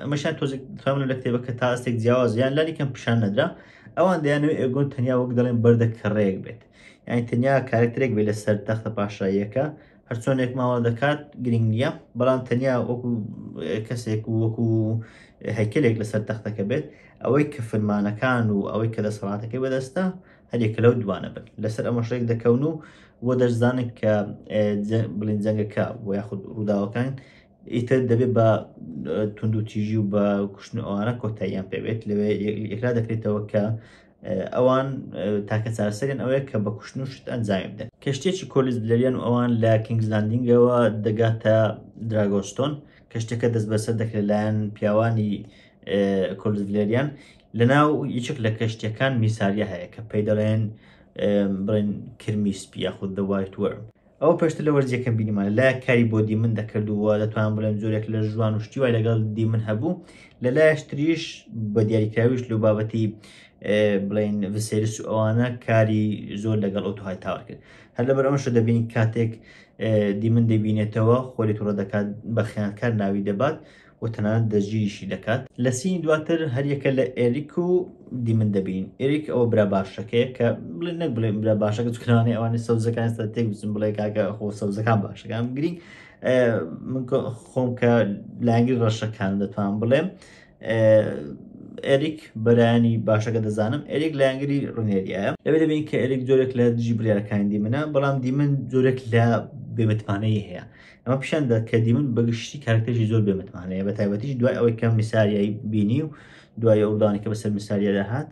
ئەمەشان تۆزێکتوانن لە کتێبە کە تا ئەستێک جیاوازیان لانی کەم پیشان نەدرا ئەوان دەیانەوێت ئێگۆن تەنیا وەک دەڵێن بەردە کەڕەیەک بێت یعنی تەنیا کارکترێک بێت لەسەر تەختە پاشاییەکە هەرچۆنێک ماوە دەکات گرنگ نییە بەڵام تەنیا وەکو کەسێک و وەکو هەیکلێک لەسەر تەختەکە بێت ئەوەی کە فرمانەکان و ئەوەی کە دەسەڵاتەکەی بەدەستە هەرێکە لەو دوانە بن لەسەر ئەمە شتێک دەکەون و بۆ دەشزانن کە بڵین جەنگەکە بۆ یاخود ڕووداوەکان ئیتر دەبێت بە تونند و تیژی و بە کوشتن ئەوانە کۆتاییان پێوێت لەوێ یەکلا دەکرێتەوە کە ئەوان تاکە چارەسەریان ئەوەیە کە بە کوشتن و شت ئەنجام بدەن کەشتێکی کۆلیزبلەریان و ئەوان لە کینگزلاندینگەوە دەگاتە دراگۆستۆن کەشتێکە دەست بەسەر دەکرێت لایەن پیاوانی کۆلیزبلێریان لەناو یەکێک لە کەشتەکان میساریە هەیە کە پێی دەڵێن بڵێن کرمیسپی یاخود دە وایت وەرم ئەو پێشتر لە وەرزیەکەم بینیمانە لای کاری بۆ دیمن دەکردووە دەتوان بڵێن زۆرێک لە ژوان و شتی وای لەگەڵ دیمن هەبوو لە لایەشتریش بە دیاریکراویش لە بابەتی بڵێن ڤسێریس و ئەوانە کاری زۆر لەگەڵ ئۆتۆهای تاوار کرد هەر لەبەر ئەمەشە دەبینی کاتێک دیمن دەبینێتەوە خۆری تووڕە دەکات بە خیانکار ناوی دەبات و تەنانەت دەستگیریشی دەکات لە سینی دواتر هەریەکە لە ئێریک و دیمن دەبین ئێریک ئەوە برا باشەکەیە کە بڵێن نەک بڵێن برا باشەکە چکرانەی ئەوانی سەوزەکان ئێستا تێک بچن بڵێ کاکە خۆ سەوزەکان باشەکان گرنگ من خۆم کە لانگی ڕەشەکان دەتوان بڵێم ئێریک بەلایانی باشەکە دەزانم ئێریک لایەنگری ڕنێریایە لەوێ دەبین کە ئێریک جۆرێک لە دژی بریارەکانی دیمنە بەڵام دیمن جۆرێک لە بێمەتمانەی هەیە ئەمە پیشاندا کە دیمن بەگشتی کارکتێکی زۆر بێمەتمانەیە بە تایبەتیش دوای ئەوەی کە میساریایی بینی و دوای ئەوڵدانێکە بەسەر میساریە داهات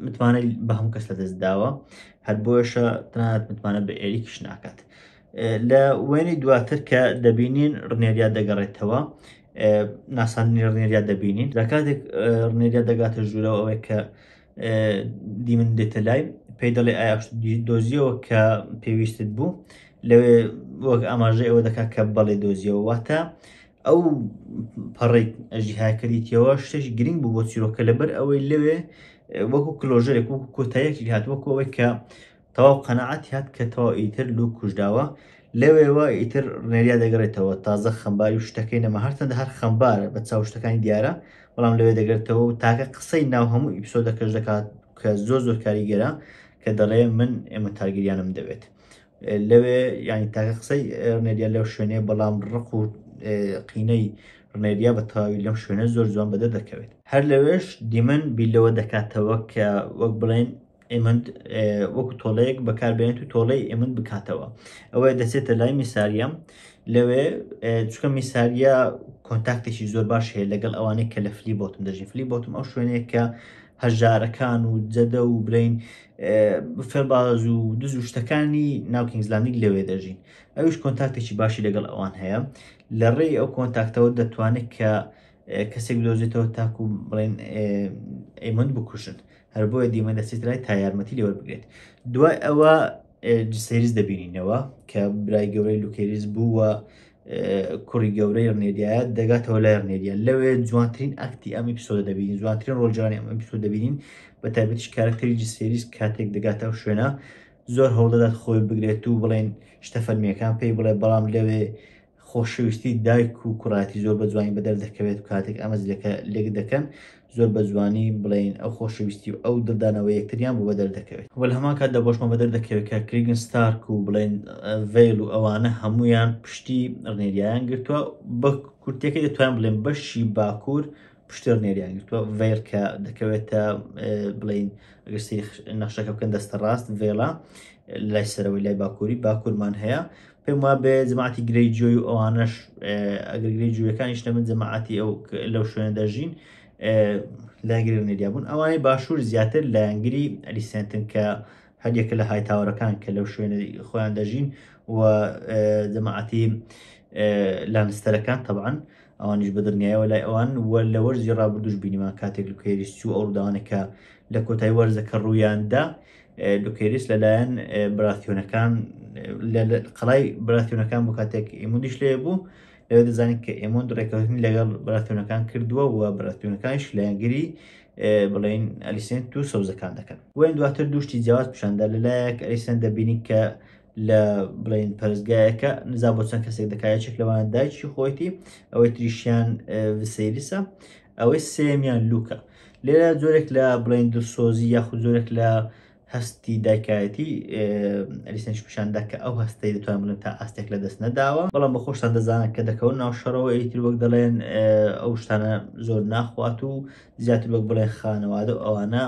متمانەی بە هەموو کەس لە دەست داوە هەر بۆیشە تەنانەت متمانە بە ئێریکش ناکات لە وێنەی دواتر کە دەبینین ڕنێریا دەگەڕێتەوە ناساندنی ڕنێریا دەبینین لە کاتێک ڕنێریا دەگاتە ژوورەوە ئەوەی کە دیمن دێتە لای پێی دەڵێ ئایا دۆزیەوە کە پێویستت بوو لەوێ وەک ئاماژەی ئەوە دەکات کە بەڵێ دۆزیەوە واتە ئەو پەڕێک ئەژیهاکردیتەوە شتێکی گرنگ بوو بۆ چیرۆکە لەبەر ئەوەی لەوێ وەکو کلۆژەرێک وەکو کۆتاییەکی هات وەکو ئەوەی کە تەواو قەنەعەتی هات کە تەواو ئیتر لوو کوژداوە لەوێەوە ئیتر ڕنێریا دەگەڕێتەوە تازە خەمباری و شتەکەی نەما هەرچەندە هەر خەمبارە بە چاو شتەکانی دیارە بەڵام لەوێ دەگرێتەوە و تاکە قسەی ناو هەموو ئیپسۆدەکەش دەکات کە زۆر کاریگەرە کە دەڵێ من ئێمە تارگریانم دەوێت لەوێ ینی تاکە قسەی ڕنێریا لەو شوێنێ بەڵام ڕق و قینەی ڕنێریا بە تەواوی لەم شوێنە زۆر جوان بەدە دەکەوێت هەر لەوێش دیمن بیلەوە دەکاتەوە کە وەک بڵێن ئێمەند وەکو تۆڵەیەک بەکاربێنێت و تۆڵەی ئێمەند بکاتەوە ئەوە دەچێتە لای میساریە لەوێ چکە میساریە کۆنتاکتێکی زۆر باش هەیە لەگەڵ ئەوانەیە کە لە فلی بۆتم دەژین فلی بۆتم ئەو شوێنەیە کە هەژارەکان و جەدە و برین فێرباز و دز و شتەکانی ناو کینگزلاندینگ لەوێ دەژین ئەوش کۆنتاکتێکی باشی لەگەڵ ئەوان هەیە لە ڕێی ئەو کۆنتاکتەوە دەتوانێت کە کەسێک بدۆزێتەوە تاکو بڵێن ئێمەند بکوشن هەر بۆیە دیمە دەچێت لای تا یارمەتی لێوە بگرێت دوای ئەوە جسەریز دەبینینەوە کە برای گەورەی لوکێریز بووە کوڕی گەورەی ڕنێریایە دەگاتەوە لای ڕنێریە لەوێ جوانترین ئەکتی ئەم ئیپسۆدە دەبینین جوانترین ڕۆژجارانی ئەم ئیپسۆد دەبینین بە تایبەتیش کارکتەری جسەریز کاتێک دەگاتەوە شوێنە زۆر هەوڵدەدات خۆی بگرێت و بڵێن شتە فەرمیەکان پێی بڵێ بەڵام لەوێ خۆشەویستی دایک و کوڕاتی زۆر بە جوانی بەدەر دەکەوێت و کاتێک ئەمەزلەکە لێک دەکەن زۆر بە جوانی بڵێن ئەو خۆشەویستی و ئەو دڵدانەوە یەکتریان بۆ بەدەر دەکەوێت وەل هەمان کات دەبۆشمە بەدەر دەکەوێت کە کریگن ستارک و بڵێن ڤیل و ئەوانە هەمویان پشتی ڕنێریایان گرتووە بە کورتەکەی دەتوان بڵێن بەشی باکوور پشتی ڕنێریان گرتووە ڤیل کە دەکەوێتە بڵێن ئەگەر نەخشەکە بکەن دەستە ڕاست ڤێڵا لای سەرەوەی لای باکووری باکوورمان هەیە پێم وایە بێ جەماعەتی گرەیجۆی و ئەوانەش ئەگەر گرەیجۆیەکانیش لە من جەماعەتی ئەو لەو شوێنە دەژین لایەنگری ڕنێریە بوون. ئەوانەی باشوور زیاتر لایەنگری ئەلیسێنتن کە هەریەکە لە هایتاوەرەکان کە لەو شوێنە خۆیان دەژین و جەماعەتی لانستەرەکان طبعاً ئەوانیش بەدرنیایەوە لای ئەوان وە لە وەرزی ڕابردوش بینیمان کاتێک لوکێریس چوو ئەو ڕووداوانێکە لە کۆتایی وەرزەکە ڕوویاندا لوکێریس لەلایەن براتیۆنەکان قەڵای براتیۆنەکان بۆ کاتێک ئێموندیش لێ بوو لەوێ دەزانین کە ئێمۆند ڕێکەوتنی لەگەڵ براتیۆنەکان کردووە و براتیۆنەکانیش لایەنگری بڵین ئەلیسێنت و سەوزەکان دەکەن. وێن دواتر دوشتی جیاواز پیشاندا لەلایەک ئەلیسێنت دەبینی کە لە بڵین پەرستگایەکە نزا بۆ چەند کەسێک دەکایەکێک لەوانە دایکی خۆیتی ئەوەی تریشیان ڤسەیریسە ئەوەی سێمیان لوکە. لێرە جۆرێک لە بڵین دڵسۆزی یاخود جۆرێک لە هەستی دایکایەتی ئەلیسێنش پیشاندا کە ئەو هەستەی دەتوانین بڵێن تا ئاستێک لە دەست نەداوە، بەڵام بە خۆشتان دەزانن کە دەکەون ناو شەڕەوە ئیتر وەک دەڵێن ئەو شتانە زۆر ناخوات و زیاتر وەک بڵێن خانەوادە و ئەوانە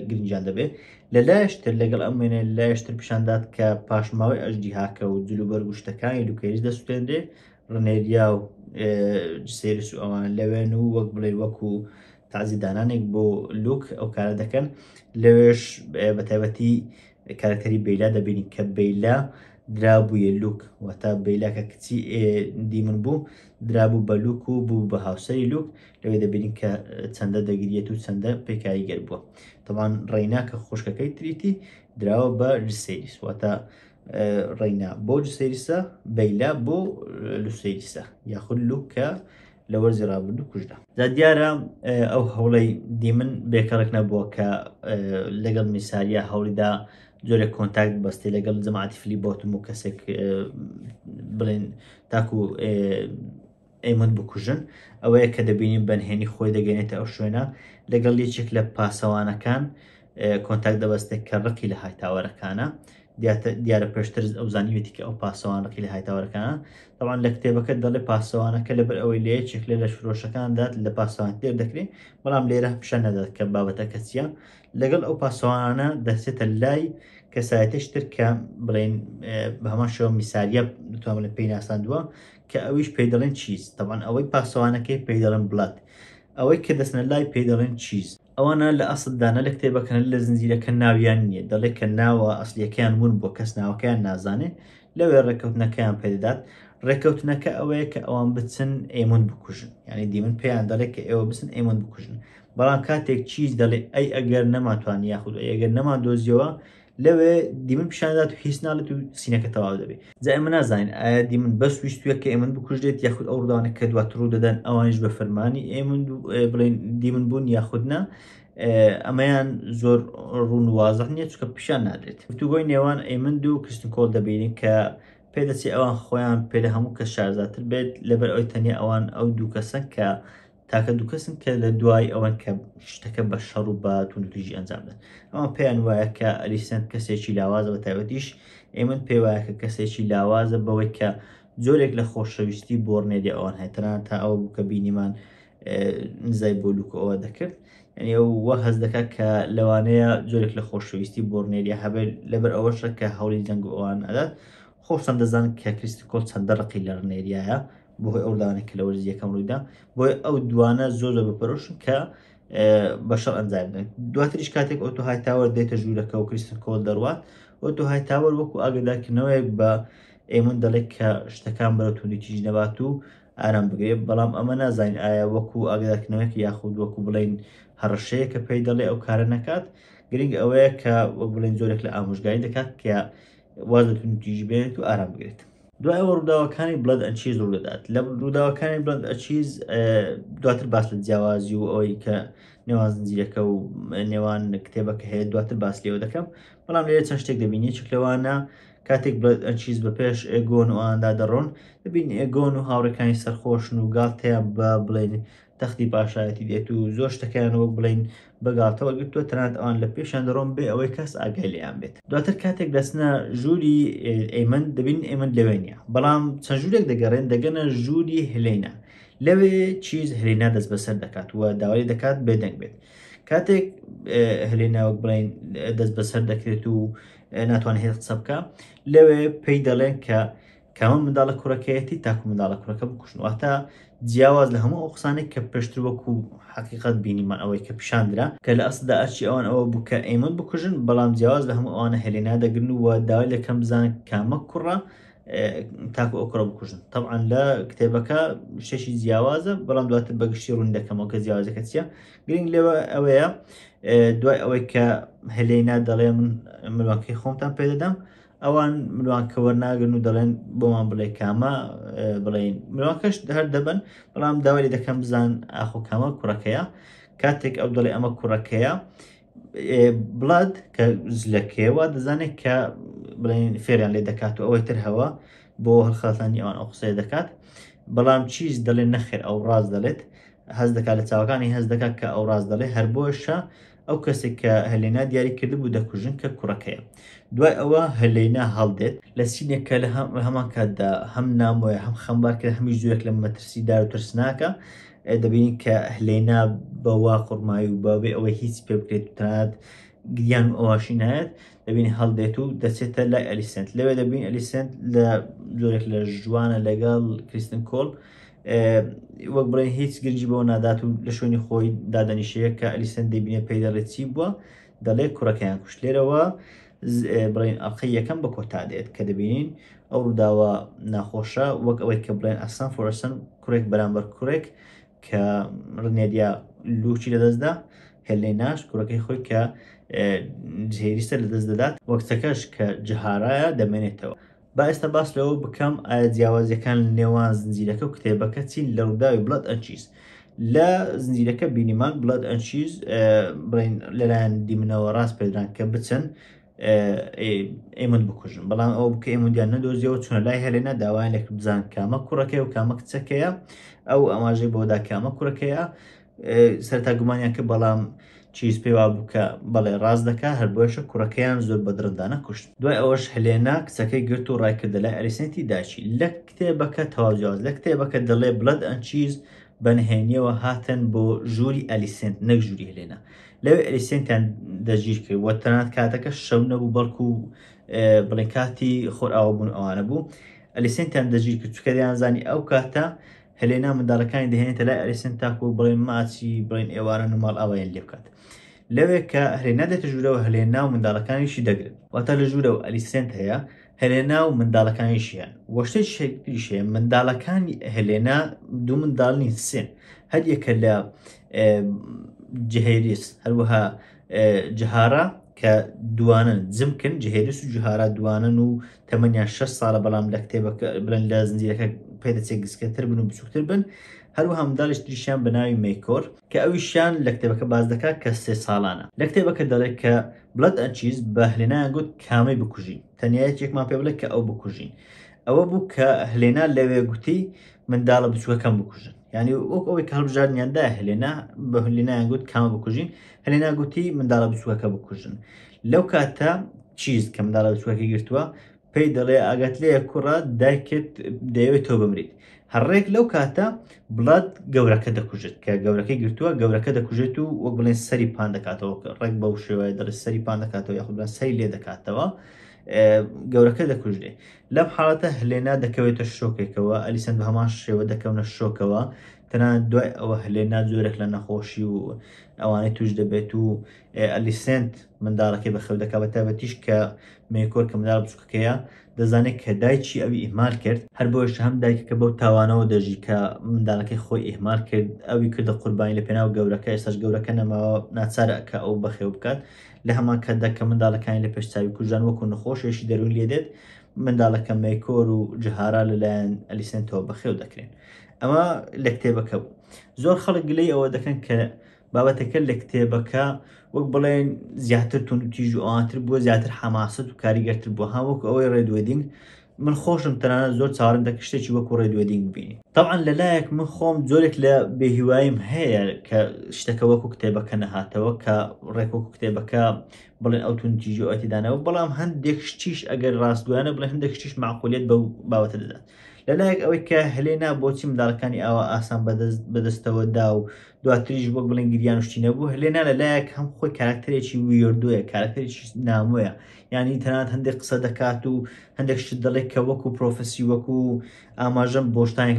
گرنجیان دەبێت. لە لایەشتر لەگەڵ ئەم وێنێ لایەشتر پیشاندات کە پاشماوەی ئەژدیهاکە و جلوبەرگ و شتەکانی لوکێریس دەسوێندێ ڕنێریا و سێریس و ئەوان لەوێن و وەک بڵێ وەکو تازیدانانێک بۆ لوک ئەو کارە دەکەن. لەوێش بە تایبەتی کارکتەری بەیلا دەبینین کە بەیلا درابوویە لوک واتە بەیلاکە کچی دیمن بوو درابوو بە لوک و بوو بە هاوسەری لوک لەوێ دەبینین کە چەندە دەگریێت و چەندە پێکاریگەر بووە. طبعاً ڕێینا کە خوشکەکەی تریتی دراوە بە جسەیریس واتە ڕێینا بۆ جسەیریسە بەیلا بۆ لوسەیریسە یاخود لوک کە لە وەرزی ڕابردوو کوژدا. جا دیارە ئەو هەوڵەی دیمن بێکەڕێک نەبووە کە لەگەڵ میساریە هەوڵیدا جۆرێک کۆنتاکت بەستی لەگەڵ جەماعەتی فلیبۆتم و کەسێک بڵێن تاکو ئەیموند بکوژن. ئەوەیە کە دەبینین بەنهێنی خۆی دەگەێنێتە ئەو شوێنە لەگەڵ یەکێک لە پاسەوانەکان کۆنتاکت دەبەستێت کە ڕقی لە هایتاوەرەکانە. دیارە پێشتر ئەو زانیوێتی کە ئەو پاسەوانەکەی لە هایتاوەرەکانە طبعاً لە کتێبەکە دەڵێ پاسەوانەکە لەبەر ئەوەی لە یەکێک لە فرۆشەکاندات لە پاسەوان تێر دەکرێت، بەڵام لێرە پیشان نەدات کە بابەتەکە چیە. لەگەڵ ئەو پاسەوانە دەچێتە لای کەسایەتیشتر کە بڵێن بە هەمان شێوە میساریە دەتوان بڵێن پێی ناساندووە کە ئەویش پێی دەڵێن چیز. طبعاً ئەوەی پاسەوانەکەی پێی دەڵێن بڵات، ئەوەی کە دەستنە لای پێی دەڵێن چیز. ئەوانە لە ئەسڵدانە لە کتێبەکەن لە زنجیرەکە ناویان نییە، دەڵێت کە ناوە ئەسلیەکەیان ون بۆ کەس ناوەکەیان نازانێت لەوێ ڕێکەوتنەکەیان پێدەدات. ڕێکەوتنەکە ئەوەیە کە ئەوان بچن ئێمون بکوژن، یعنی دیمن پێیان دەڵێت کە ئێوە بچن ئێمون بکوژن، بەڵام کاتێک چیز دەڵێ ئەی ئەگەر نەماتوان یاخود ئەگەر نەمان دۆزیەوە لەوێ دیمن پیشاندات و هیچ ناڵێت و سینەکە تەواو دەبێت. جا ئێمە نازانین ئایا دیمن بەس ویستویە کە ئێمن بکوژێت یاخود ئەو ڕووداوانێک کە دواتر ڕوو دەدەن ئەوانیش بە فەرمانی ئێمن بڵێن دیمن بوون یاخودنا. ئەمەیان زۆر ڕوون وازەح نییە چکە پیشان نادرێت. گفتوگۆی نێوان ئێمند و کریستنکۆڵ دەبینین کە پێدەچێت ئەوان خۆیان پێ لە هەموو کەس شارزاتر بێت لەبەر ئەوەی تەنیا ئەوان ئەو دوو کەسن کە تاکە دوو کەسن کە لە دوای ئەوەن کە شتەکە بە شەڕ و بە توندوتیژی ئەنجامدەن. ئەوان پێیان وایە کە ئەلیسێنت کەسێکی لاوازە بە تایبەتیش ئێمن پێی وایە کە کەسێکی لاوازە بەوەی کە جۆرێک لە خۆشەویستی بۆ ڕنێری ئەوان هەیەتەنان تا ئەوە بوو کە بینیمان نزای بۆ لوک ئەوە دەکرد. یعنی ئەوە هەز دەکات کە لەوانەیە جۆرێک لە خۆشەویستی بۆ ڕنێریە هەبێت لەبەر ئەوەشە کە هەوڵی جەنگ و ئەوان ئەدات. خۆشتان دەزانن کە کریستنکۆڵ چەندە ڕقی لە ڕنێریایە بۆهۆی ئەو داوانێک کە لە وەرزی یەکەم ڕوویدا، بۆی ئەو دوانە زۆر بپەرۆشن کە بەشەڕ ئەنجام بدەن. دواتریش کاتێک ئۆتۆ هایتاوەر دێتە ژوورەکە و کریستنکۆڵ دەڕوات، ئۆتۆ هایتاوەر وەکو ئاگادارکردنەوەیەک بە ئێمن دەڵێت کە شتەکان بەرەو توندوتیژی نەبات و ئارام بگرێت، بەڵام ئەمە نازانین ئایا وەکو ئاگادارکردنەوەیەک یاخود وەکو بڵین هەڕەشەیە کە پێی دەڵێ ئەو کارە نەکات. گرنگ ئەوەیە کە وەک بڵین جۆرێک لە ئامۆژگاری دەکات کە واز لە توندوتیژی بێت و ئارام بگرێت. دوای ئەوە ڕووداوەکانی بڵند ئەند چیز ڕوو دەدات. لە ڕووداوەکانی بڵند ئەچیز دواتر باس لە جیاوازی و ئەوەی کە نێوان زنجیرەکە و نێوان کتێبەکە هەیە دواتر باس لێوە دەکەم، بەڵام لێرە چەند شتێک دەبینی چێک لەوانە کاتێک بڵند ئەند چیز بە پێش ئێگۆن و ئەواندا دەڕۆن دەبین ئێگۆن و هاوڕێکانی سەرخۆشن و گاڵتەیان بە بڵین تەختی پاشایەتی دێت و زۆر شتەکەیان وەک بڵین بەگاڵتەوە گرتووە تەنانەت ئەوان لە پێشیان دەڕۆن بێ ئەوەی کەس ئاگای لێیان بێت. دواتر کاتێک دەچنە ژووری ئێمن دەبین ئێمن لەوێ نییە، بەڵام چەند ژوورێک دەگەڕێن دەگەنە ژووری هێلێنا. لەوێ چیز هێلێنا دەست بەسەر دەکات و داوای دەکات بێدەنگ بێت. کاتێک هێلێنا وەک بڵین دەست بەسەر دەکرێت و ناتوانێت هێز قسە بکە، لەوێ پێی دەڵێن کە کامە منداڵە کوڕەکەیەتی تاکو منداڵە کوڕەکە بکوژن واتە جیاواز لە هەموو ئەو قسانێک کە پێشتر وەکو حقیقت بینیمان ئەوەی کە پیشاندرا کە لە ئەسدا ئەرچی ئەوان ئەوە بوو کە ئەیمن بکوژن بەڵام جیاواز لە هەموو ئەوانە هێلێنا دەگرن و داوای لەکەم بزانن کامە کوڕە تاکو ئەو کوڕە بکوژن طبعا لە کتێبەکە شتێکی جیاوازە بەڵام دواتر بەگشتی ڕوون دەکەمەوە کە جیاوازەکە چییە گرنگ لێوە ئەوەیە دوای ئەوەی کە هێلێنا دەڵێ من مروانکەی خۆمتان پێدەدەم ئەوان مروانکە وەرناگرن و دەڵێن بۆمان بڵێ کامە بڵێن مروانکەش هەر دەبن بەڵام داوای لێ دەکەم بزان ئاخۆ کامە کوڕەکەیە کاتێک ئەو دەڵێ ئەمە کوڕەکەیە بڵاد کە زلەکەوە دەزانێت کە بڵێن فێریان لێ دەکات و ئەوەی تر هەوە بۆ هەرخەڵاتانی ئەوان ئەو قسەیە دەکات بەڵام چیز دەڵێن نەخێر ئەو ڕاز دەڵێت هەز دەکات لە چاوەکانی هەز دەکات کە ئەو ڕاز دەڵێ هەر بۆشە ئەو کەسێک کە هەلێنا دیاری کردبوو دەکوژن کە کوڕەکەیە دوای ئەوە هەلێنا هەڵدێت لە سینێکە لە هەمان کاتدا هەم نامۆیە هەم خەمبار کرد هەمیش زۆرێک لە مەترسیدار و ترسناکە دەبینین کە هەلێنا بەوا قورمایی و بابێ ئەوەی هیچ پێ بکرێت و تەنانەت گریان و ئەواشی نایەت دەبینی هەڵدێت و دەچێتە لای ئەلیسەنت لەوێ دەبین ئەلیسەنت لە زۆرێک لە ژوانە لەگەڵ کریستن کۆڵ وەک بڵێن هیچ گرنگی بەوە نادات و لە شوێنی خۆی دادەنیشەیە کە ئەلیسەنت دەبینێت پێی دەڵێت چی بووە دەڵێ کوڕەکەیان کوشت لێرەوە بڵێن ئەڵقەی یەکەم بە کۆتا دێت کە دەبینین ئەو ڕووداوە ناخۆشە وەک ئەوەی کە بڵێن ئەسان فۆرەسن کوڕێک بەرامبەر کوڕێک کە ڕنێدیا لوچی لەدەستدا هێلێناش کوڕەکەی خۆی کە جێریستە لەدەست دەدات وەکسەکەش کە جەهارایە دەمێنێتەوە با ئێستا باس لەوە بکەم ئایا جیاوازیەکان نێوان زنجیرەکە و کتێبەکە چین لە ڕووداوی بڵەد ئەنچیز لە زنجیرەکە بینیمان بڵەد ئەنچیز بڵێن لەلایەن دیمنەوە ڕاست پێدران کە بچن ئێمن بکوژن بەڵام ئەو بکە ئێمەندیان نەدۆزیەوە چونە لای هێلێنا داوایان لێک بزان کامە کوڕەکەی و کامە کچەکەیە ئەو ئەماژەی بۆدا کامە کوڕەکەیە سەرتا گومانیان کرد بەڵام چیز پێوا بوو کە بەڵێ ڕاست دەکات هەر بۆشە کوڕەکەیان زۆر بەدرندانە کوشت دوای ئەوەش هەلێنا کچەکەی گرت و ڕایکردە لای ئەلیسەنتی داچی لە کتێبەکە تەواوجیاواز لە کتێبەکە دەڵێ بڵەد ئەنچیز بەنهێنیەوە هاتن بۆ ژووری ئەلیسەنت نەک ژووری هێلێنا لەوێ ئەلیسەنتیان دەگیر کرد وە تەنانەت کاتەکە شەو نەبوو بەڵکو بڵێن کاتی خۆرئاوە بوون ئەوانە بوو ئەلیسەنتیان دەگیر کرد چکە دەیانزانی ئەو کاتە هەلێنا منداڵەکانی دەهێنێتە لای ئەلیسەنت تاکو بڵێن ماچی بڵێن ئێوارە نماڵ ئەوەیان لێ بکات لەوێ کە هەلێنا دێتە ژوورەوە هەلێنا و منداڵەکانیشی دەگرن واتە لە ژوورەوە ئەلیسەنت هەیە هەلێنا و منداڵەکانیشیان وەشتێک شێکیش هەیە منداڵەکانی هەلێنا دوو منداڵ نین سێن هەر یەکە لە جهێریس هەروەها جەهارە کە دوانن جمکن جهێریس و جوهارە دوانن و تەمەنیان 6 ساڵە بەڵام لە کتێبەکە بڵێن لە زنجیرەکە پێدەچێت گسکەتر بن و بچووکتر بن هەروەها منداڵیش تریشیان بە ناوی مەیکۆر کە ئەویشیان لە کتێبەکە باز دەکات کە 3 ساڵانە لە کتێبەکە دەڵێت کە بڵەد ئەنچیز بە هەلێنایان گوت کامەی بکوژین تەنیایەتێکمان پێ بڵێت کە ئەو بکوژین ئەوە بوو کە هەلێنا لەوێ گوتی منداڵە بچووکەکەم بکوژن یعنی وەک ئەوەی کە هەڵبژاردنیاندا هەلێنا بە هەلێنایان گوت کامە بکوژین هەلێنا گوتی منداڵە بچووکەکە بکوژن لەو کاتە چیز کە منداڵە بچووکەکەی گرتووە پێی دەڵێ ئاگات لێیە کوڕە دایکت دەیەوێت تۆ بمریت هەڕێک لەو کاتە بڵات گەورەکە دەکوژێت کە گەورەکەی گرتووە گەورەکە دەکوژێت و وەک بڵێن سەری پان دەکاتەوە ڕێک بەو شێوەیە دەڵێت سەری پان دەکاتەوە یاخود بڵێن سەری لێ دەکاتەوە گەورەکە دەکوژێ لەم حاڵەتە هەلێنا دەکەوێتە شۆکێکەوە ئەلیسەنت بە هەمان شێوە دەکەونە شۆکەوە تەنانەت دوای ئەوە هەلێنا زۆرێک لە نەخۆشی و ئەوانەی توش دەبێت و ئەلیسەنت منداڵەکەی بەخێو دەکات بە تایبەتیش کە مێکۆر کە منداڵ بچووکەکەیە دەزانێت کە دایکی ئەوی ئیهمال کرد هەر بۆش هەم دایکەکە بەو تاوانەوە دەژی کە منداڵەکەی خۆی ئیهمال کرد ئەوی کردە قوربانی لە پێناو گەورەکە ئێستاش گەورەکە نەماوە ناچارە کە ئەو بەخێو بکات لە هەمان کاتدا کە منداڵەکانی لە پێشچاوی کوژان وەکو نەخۆشێکی دەروون لێ دێت منداڵەکە مەیکۆر و جەهارە لەلایەن ئەلیسەنتەوە بەخێو دەکرێن ئەمە لە کتێبەکە بوو زۆر خەڵک گلەی ئەوە دەکەن کە بابەتەکە لە کتێبەکە وەک بڵێن زیاتر تون و تیژ و ئەوانتر بووە زیاتر حەماست و کاریگەرتر بووە هەوەکو ئەوەی ڕێدوێدینگ من خۆشم تەنانەت زۆر چاوەڕێم دەکە شتێکی وەکو ڕێدوێدینگ ببینی طبعا لەلایەک من خۆم جۆرێک لە بێهیوایم هەیە کە شتەکە وەکو کتێبەکە نەهاتەوە کە ڕێک وەکو کتێبەکە بڵێن ئەو تون تیژ و ئەتیدانەوە بەڵام هەندێک شتیش ئەگەر ڕاستگویانە بڵێن هەندێک شتیش معقولیت بەو بابەتە دەدات لەلایەک ئەوەی کە هەلێنا بۆچی منداڵەکانی ئاوا ئاسان بەدەستەوە دا و دواتریش وەک بڵێن گریان شتی نەبوو هەلێنا لەلایەک هەم خۆی کاراکتەرێکی ویردویە کاراکتەرێکی نامۆیە یعنی تەنانەت هەندێک قسە دەکات و هەندێک شت دەڵێت کە وەکو پرۆفسی وەکو ئاماژەم بۆ شتانێک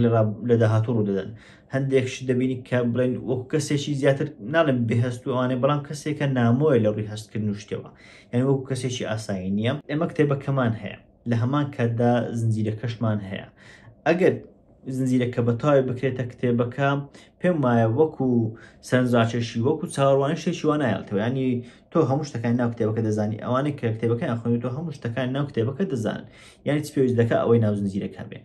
لە داهاتوو ڕوودەدەن هەندێک شت دەبینی کە بڵێن وەکو کەسێکی زیاتر ناڵێن بێهەست و ئەوانەیە بەڵام کەسێکە نامۆیە لە ڕووی هەستکردن و شتەوە یعنی وەکو کەسێکی ئاسایی نییە ئێمە کتێبەکەمان هەیە لە هەمان کاتدا زنجیرەکەشمان هەیە ئەگەر زنجیرەکە بەتاوی بکرێتە کتێبەکە پێم وایە وەکو سەرنجڕاکێشی وەکو چاوەڕوانی شتێکی وان نایڵتەوە ینی تۆ هەموو شتەکان ناو کتێبەکە دەزانی ئەوانەی کە کتێبەکەیان خوێنی تۆ هەموو شتەکان ناو کتێبەکە دەزانن یعنی چ پێویست دەکات ئەوەی ناو زنجیرەکە بێ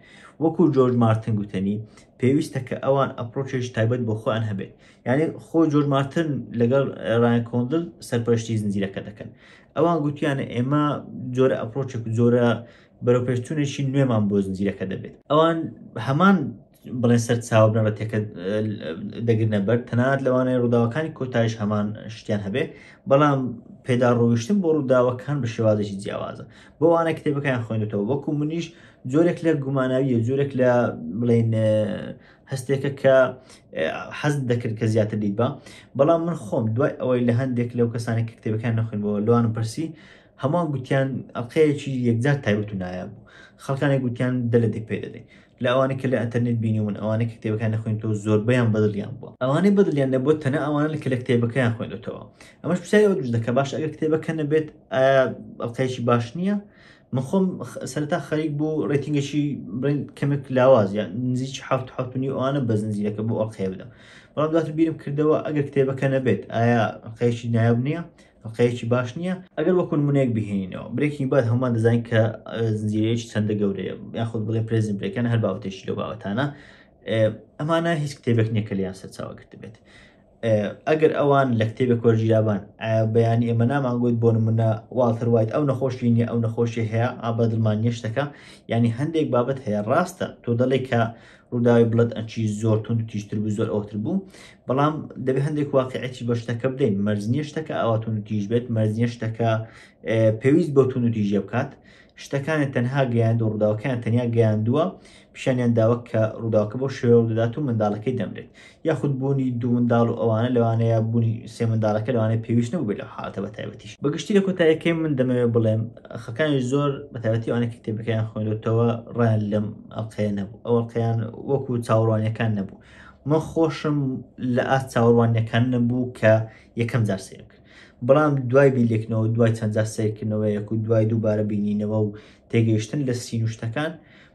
وەکو جۆرج مارتن گوتنی پێویستە کە ئەوان ئەپڕۆچێکی تایبەت بۆ خۆیان هەبێت یعنی خۆی جۆرج مارتن لەگەڵ ڕایان کۆندل سەرپەرشتی زنجیرەکە دەکەن ئەوان گوتیانە ئێمە جۆرە ئەپڕۆچێک جۆرە بەرەوپێشچوونێکی نوێمان بۆ زنجیرەکە دەبێت ئەوان هەمان بڵێن سەر چاوەبنەڕەتێکە دەگرنە بەر تەنانەت لەوانەیە ڕووداوەکانی کۆتایش هەمان شتیان هەبێ بەڵام پێدا ڕۆیشتن بۆ ڕووداوەکان بە شێوازێکی جیاوازە بۆ ئەوانە کتێبەکەیان خوێنێتەوە وەکو منیش جۆرێک لە گوماناویە جۆرێک لە بڵێن هەستێکە کە حەز دەکرد کە زیاتر دیت بە بەڵام من خۆم دوای ئەوەی لە هەندێک لەو کەسانێک کە کتێبەکان نەخوێنبەوە لەوانم پرسی هەمان گوتیان ئەڵقەیەکی یەکجار تایبەت و نایە بوو خەڵکانێک گوتیان دەلێک پێ دەدەین لە ئەوانە کە لە ئەتەرنێت بینیون ئەوانەی کە کتێبەکان نەخوێنێتەوە زۆربەیان بەدڵیان بووە ئەوانەی بەدڵیان نەبووە تەنە ئەوانە کە لە کتێبەکەیان خوێنێتەوە ئەمەش پرسیاری ئەوە دروست دەکە باش ئەگەر کتێبەکە نەبێت ئایا ئەڵقەیەکی باش نییە من خۆم سەرەتا خەریک بوو ڕێتینگەشی بڵێن کەمێک لاواز یان نزیک حوتنی ئەوانە بە زنجیرەکە بۆ ئەڵقەیە بدەم بەڵام دواتر بیرم کردەوە ئەگەر کتێبەکە نەبێت ئایا ئەڵقەیەکی نایاب نییە ئەڵقەیەکی باش نییە ئەگەر وەکو نمونەیەک بهێنینەوە برێکی بعد هەمومان دەزانین کە زنجیرەیەکی چەندە گەورەیە یاخود بڵێ پرێزم برێکەکان هەر باوتێکی لەو باوەتانە ئەمانە هیچ کتێبێک نییە کە لیان سەرچاوەگرت بێت ئەگەر ئەوان لە کتێبێک وەرگیرابان بەیانی ئێمە نامانگویت بۆ نمونە واڵتر وایت ئەو نەخۆشی نیە ئەو نەخۆشی هەیە ئابەدڵمان نیشتەکە ینی هەندێک بابەت هەیە ڕاستە تۆ دەڵێ کە ڕووداوی بڵێت ئەنچی زۆر تون و تیژتر بوو زۆر ئەوتر بوو بەڵام دەبێت هەندێک واقعەتی بە شتەکە بدەین مەرزنیە شتەکە ئاواتون و تیژ بێت مەرزنیە شتەکە پێویست بۆ تون و تیژە بکات شتەکانت تەنها گەیاند و ڕووداوەکان تەنیا گەیاندووە پیشانیان داوە کە ڕووداوەکە بۆ شێوە دەدات و منداڵەکەی دەمرێت یاخود بوونی دوو منداڵ و ئەوانە لەوانەیە بوونی سێ منداڵەکە لەوانەیە پێویست نەبوو بێت لە حاڵەتە بەتایبەتیش بەگشتی لە کۆتاییەکەی من دەمەوێت بڵێم خەکانی زۆر بەتایبەتی ئەوانە کتێبەکەیان خوێنێتەوە ڕیان لەم ئەڵقەیە نەبوو ئەو ئەڵقەیان وەکو چاوەڕوانیەکان نەبوو من خۆشم لە ئاست چاوەڕوانیەکان نەبوو کە یەکەم جار سیر کرد بەڵام دوای بیلێکنەوە دوای چەند جار سیرکردنەوە یەک و دوای دووبارە بینینەوە و تێگەیشتن لە سینوشتەکان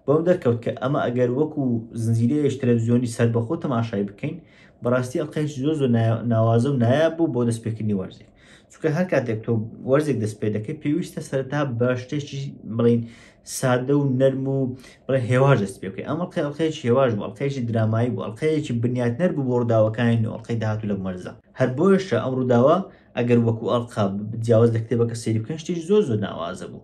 بۆم دەرکەوت کە ئەمە ئەگەر وەکو زنجیرەیەش تەلەڤیزیۆنی سەر بەخۆ تەماشای بکەین بەڕاستی ئەڵقەیەکی زۆر ناوازە و نایاب بوو بۆ دەستپێکردنی وەرزێک چونکە هەر کاتێک تۆ وەرزێک دەست پێ دەکەی پێویستە سەرەتا بە شتێکی بڵین سادە و نەرم و بڵێ هێواش دەست پێ بکەی ئەمە ئەڵقەیەکی هێواش بوو ئەڵقەیەکی درامایی بوو ئەڵقەیەکی بنیاتنەر بوو بۆ ڕووداوەکانی و ئەڵقەی داهاتوو لە مەرزە هەر بۆیشە ئەم ڕووداوە ئەگەر وەکو ئەڵقا جیاواز لە کتێبەکە سەیری بکەن شتێکی زۆر ناوازە بوو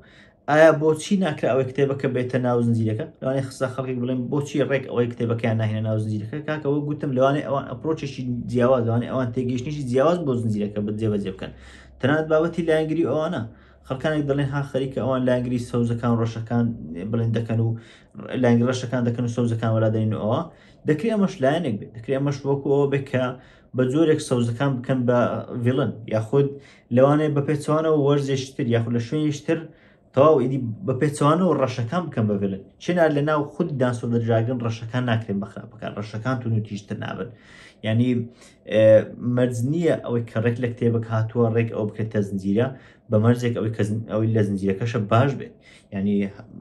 ئایا بۆچی ناکرا ئەوەی کتێبەکە بێتە ناو زنجیرەکە لەوانەیە خستە خەڵکی بڵێن بۆچی ڕێک ئەوەی کتێبەکەیان ناهێنە ناو زنجیرەکە کاکەوە گوتم لەوانەیە ئەوان ئەپڕۆچێکی جیاواز لەوانەیە ئەوان تێگەیشتنیشی جیاواز بۆ زنجیرەکە بەجێبەجێ بکەن تەنانەت بابەتی لایەنگری ئەوانە خەڵکانێک دەڵێن ها خەریکە ئەوان لایەنگری سەوزەکان ڕەشەکان بڵێن دەکەن و لایەنگری ڕەشەکان دەکەن و سەوزەکان وەلادەین و ئەوە دەکرێت ئەمەش لایەنێک بێت دەکرێت ئەمەش وەکو ئەوە بێت کە بە جۆرێک سەوزەکان بکەن بە ڤیڵن یاخود لەوانەیە بە پێچوانەوە وەرزێشتر یاخود لە شوێنیشتر تەواو ئیدی بە پێچوانەوە ڕەشەکان بکەم بەڤێن چێنار لە ناو خود دانسۆ دەجاگن ڕەشەکان ناکرێن بەخراپەکان ڕەشەکان تون و تیژتر نابن ینی مەرج نییە ئەوەی کە ڕێک لە کتێبەک هاتووە ڕێک ئەو بکرێتە زنجیرە بە مەرجێک ئەوەی لە زنجیرەکەشە باش بێت ینی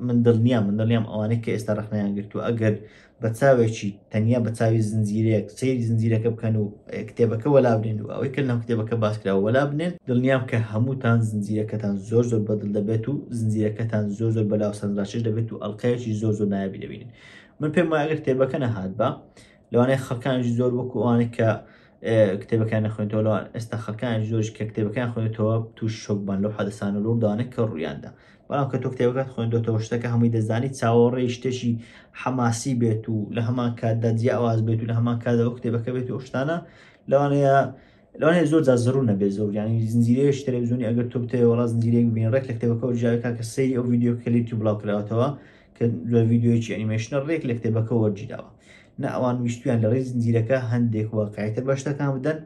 من دڵنیام ئەوانەی کە ئێستا ڕخنەیان گرتو ئەگەر بە چاوێکی تەنیا بە چاوی زنجیرەیەک سەیری زنجیرەکە بکەن و کتێبەکە وەلا بنێن و ئەوەی کە لەم کتێبەکە باسکراوە وەلا بنێن دڵنیام کە هەمووتان زنجیرەکەتان زۆر بەدڵ دەبێت و زنجیرەکەتان زۆر بەلاو سەرنجڕاکێش دەبێت و ئەڵقەیەکی زۆر نایابی دەبینین من پێم وایە ئەگەر کتێبەکە نەهات بە لەوانەیە خەڵکانیش زۆر وەکو ئەوانەی کە کتێبەکان نەخوێنێتەوە لەوان ئێستا خەڵکانی زۆرش کە کتێبەکان خوێنێتەوە توش شۆکبان لەو حەدەسانە لەو داوانێک کە ڕوویاندا بەڵام کە تۆ کتێبەکەت خوێندۆتەوە شتەکە هەمووی دەزانی چاوەڕێی شتێکی حەماسی بێت و لە هەمان کاتدا جیاواز بێت و لە هەمان کاتەوە کتێبەکە بێت و شتانە لەوانەیە زۆر جار زەڕوو نەبێت زۆر ینی زنجیرەیەش تەلەڤیزیۆنی ئەگەر تۆ بتەوێ وەڵا زنجیرەیەک ببینی ڕێک لە کتێبەکە و جاوی کاکە سەیری ئەو ڤیدیۆ کە لە یوتیوب بڵاو کراوەتەوە کە کە لە ڤیددیۆیەکی ئەنیمێشنە ڕێک لە کتێبەکە وەرگیراوە نە ئەوان ویستویان لە ڕێی زنجیرەکە هەندێک واقعیتر بە شتەکان بدەن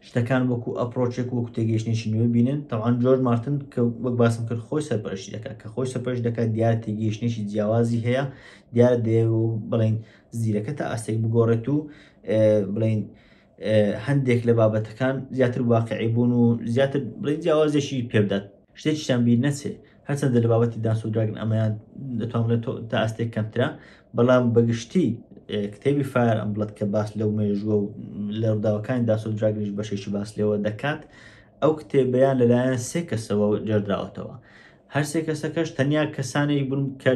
شتەکان وەکو ئەپڕۆچێک وەکو تێگەیشتێکی نوێ بینن تەوان جۆرج مارتن کە وەک باسم کرد خۆی سەرپەرشتی دەکات کە خۆی سەرپەرش دەکات دیارە تێگەیشتێکی جیاوازی هەیە دیارە دێ بڵین زیرەکە تا ئاستێک بگۆڕێت و بڵین هەندێک لە بابەتەکان زیاتر واقعی بوون و زیاتر بڵین جیاوازێکی پێ بدات شتێکیشان بیر نەچێ هەرچەندە لە بابەتی دانس و دراگن ئەمەیان دەتوانێت تا ئاستێک کەمترا بەڵام بەگشتی کتێبی فایر ئەمبڵەت کە باس لەو مێژووە و لە ڕووداوەکانی داس و دراگنیش بەشێکی باس لێەوە دەکات ئەو کتێبیان لەلایەن سێ کەسەوە جێردراوەتەوە هەر سێ کەسەکەش تەنیا کەسانێک بوون کە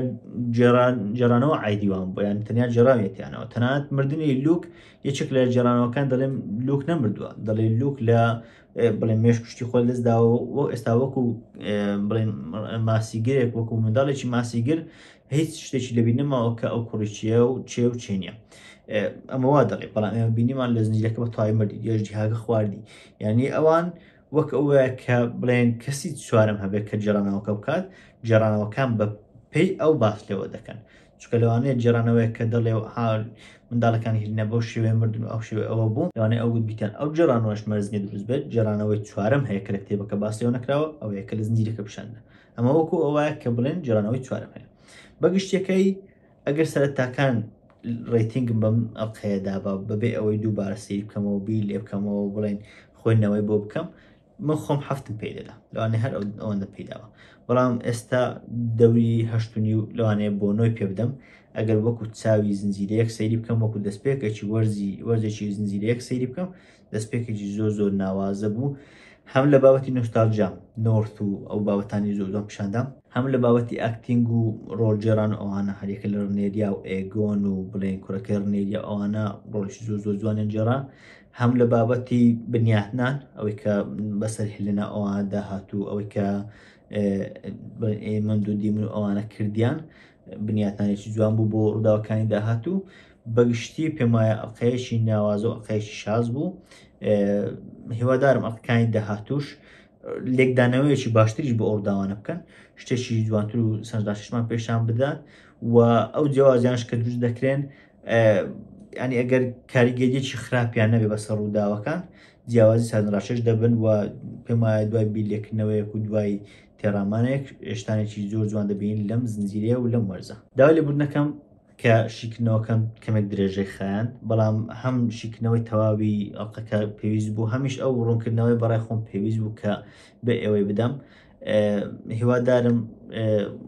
جێرانەوە عیدیوان بۆ یان تەنیا جێراوێتیانەوە تەنانەت مردنی لوک یەکێک لە جێرانەوەکان دەڵێن لوک نەمردووە دەڵێ لوک لە بڵێن مێش کوشتی خۆی لەستداوە و ئێستا وەکو بڵێن ماسیگرێک وەکو منداڵێکی ماسیگر هیچ شتێکی لەبینەمەوە کە ئەو کوڕیچیە و چێ و چێنیە ئەمە وا دەڵێ بەڵام ئێمە بینیمان لە زنجیرەکە بە تەواوی مردی جێژجیهاگە خواردی یعنی ئەوان وەک ئەوەیە کە بڵێن کەسی چوارەم هەبێت کە جێرانەوەکە بکات جێرانەوەکان بە پێی ئەو باس لێەوە دەکەن چکە لەوانەیە جێرانەوەی کە دەڵێ منداڵەکانی هیلنە بۆ شێوێ مردن و ئەو شێوێ ئەوە بوو لەوانەیە ئەو گوتبیتیان ئەو جێرانەوەش مەرزنی دروست بێت جێرانەوەی چوارەم هەیە کە لە کتێبەکە باس لێەوە نەکراوە ئەوەیە کە لە زنجیرەکە پیشاندە ئەمە وەکو ئەوەیە کە بڵێن جێرانەوەی چوارەم هەیە بەگشتەکەی ئەگەر سەرەتاکان ڕێتینگم بەم ئەڵقەیەدا بەبێ ئەوەی دووبارە سەیری بکەمەوە بیر لێ بکەمەوە بڵێن خوێندنەوەی بۆ بکەم من خۆم هەفتم پێی دەدا لەوانەیە هەر ئەوەندە پێداوە بەڵام ئێستا دەوری هەشتنی و لەوانەیە بۆ نۆی پێ بدەم ئەگەر وەکو چاوی زنجیرەیەک سەیری بکەم وەکو دەستپێکێکی وەرزێکی زنجیرەیەک سەیری بکەم دەستپێکێکی زۆر ناوازە بوو هەم لە بابەتی نوستالژیا نۆرت و ئەو بابەتانی زۆر پیشاندام هەم لە بابەتی ئاکتینگ و ڕۆڵجێران ئەوانە هەرێکە لە ڕنێریا و ئێگۆن و بڵێن کوڕەکە ڕنێریا ئەوانە ڕۆڵی زۆر جوانیان جێران هەم لە بابەتی بنیاتنان ئەوەی کە بەسەر هێلنە ئەوانە داهاتوو ئەوەی کە من دوو دیمن و ئەوانە کردیان بنیاتانێکی جوان بوو بۆ ڕووداوەکانی داهاتوو بەگشتی پێم وایە ئەڵقەیەکی ناوازە و ئەڵقەیەکی شاز بوو هیوادارم ئەڵقەکانی داهاتووش لێکدانەوەیەکی باشتریش بۆ ئەوڕداوانە بکەن شتێکی جوانتر و سەرنجداشتمان پێشان بدات و ئەو جیاوازیانش کە دروست دەکرێن ینی ئەگەر کاریگەریەکی خراپیان نەبێ بەسەر ڕووداوەکان جیاوازی سەرنجڕاشتش دەبن و پێم وایە دوای بیرلێکردنەوەیەک و دوای تێڕامانێک هێشتانێکی زۆر جوان دەبین لەم زنجیرەیە و لەم وەرزە داوای لێبوردنەکەم کە شیکردنەوەکەم کەمێک درێژەی خایاند بەڵام هەم شیکردنەوەی تەواوی ئەڵقەکە پێویست بوو هەمیش ئەو ڕوونکردنەوەی بەڕای خۆم پێویست بوو کە بە ئێوەی بدەم هیوادارم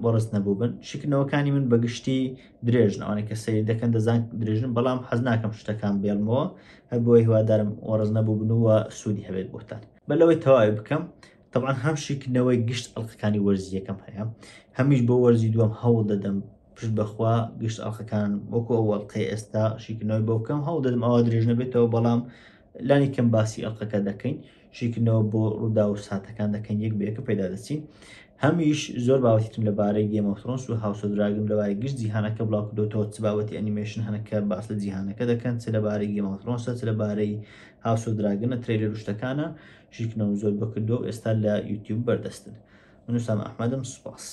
وەڕست نەبوو بن شیکردنەوەکانی من بەگشتی درێژن ئەوانەی کە سەیری دەکەن دەزان درێژن بەڵام حەز ناکەم شتەکان بێڵمەوە هەر بۆی هیوادارم وەڕز نەبوو بن و سوودی هەبێت بۆتان بەلەوەی تەواوی بکەم طبعا هەم شیکردنەوەی گشت ئەڵقەکانی وەرزی یەکەم هەیە هەمیش بۆ وەرزی دووەم هەوڵ دەدەم پشت بەخوا گشت ئەڵقەکان وەکو ئەو ئەڵقەی ئێستا شیکردنەوەی بۆ بکەم هەوڵ دەدەم ئەوە درێژ نەبێتەوە بەڵام لانی کەم باسی ئەڵقەکە دەکەین شیکردنەوە بۆ ڕوودا و ساتەکان دەکەین یەک بەیەکە پەیدا دەچین هەمیش زۆر باوەتیتم لەبارەی گێم ئۆف ترۆنس و هاوس ئۆف دراگن لەبارەی گشت جیهانەکە بڵاو کردوتەوە چ بابەتی ئەنیمێشن هەنەکە باس لە جیهانەکە دەکەن چ لەبارەی گێم ئۆف ترۆنسە چ لەبارەی هاوس ئۆف دراگنە ترێلەر و شتەکانە شیکردنەوە زۆر بکردو ئێستا لە یوتیوب بەردەستن من وسام ئەحمەدم سوپاس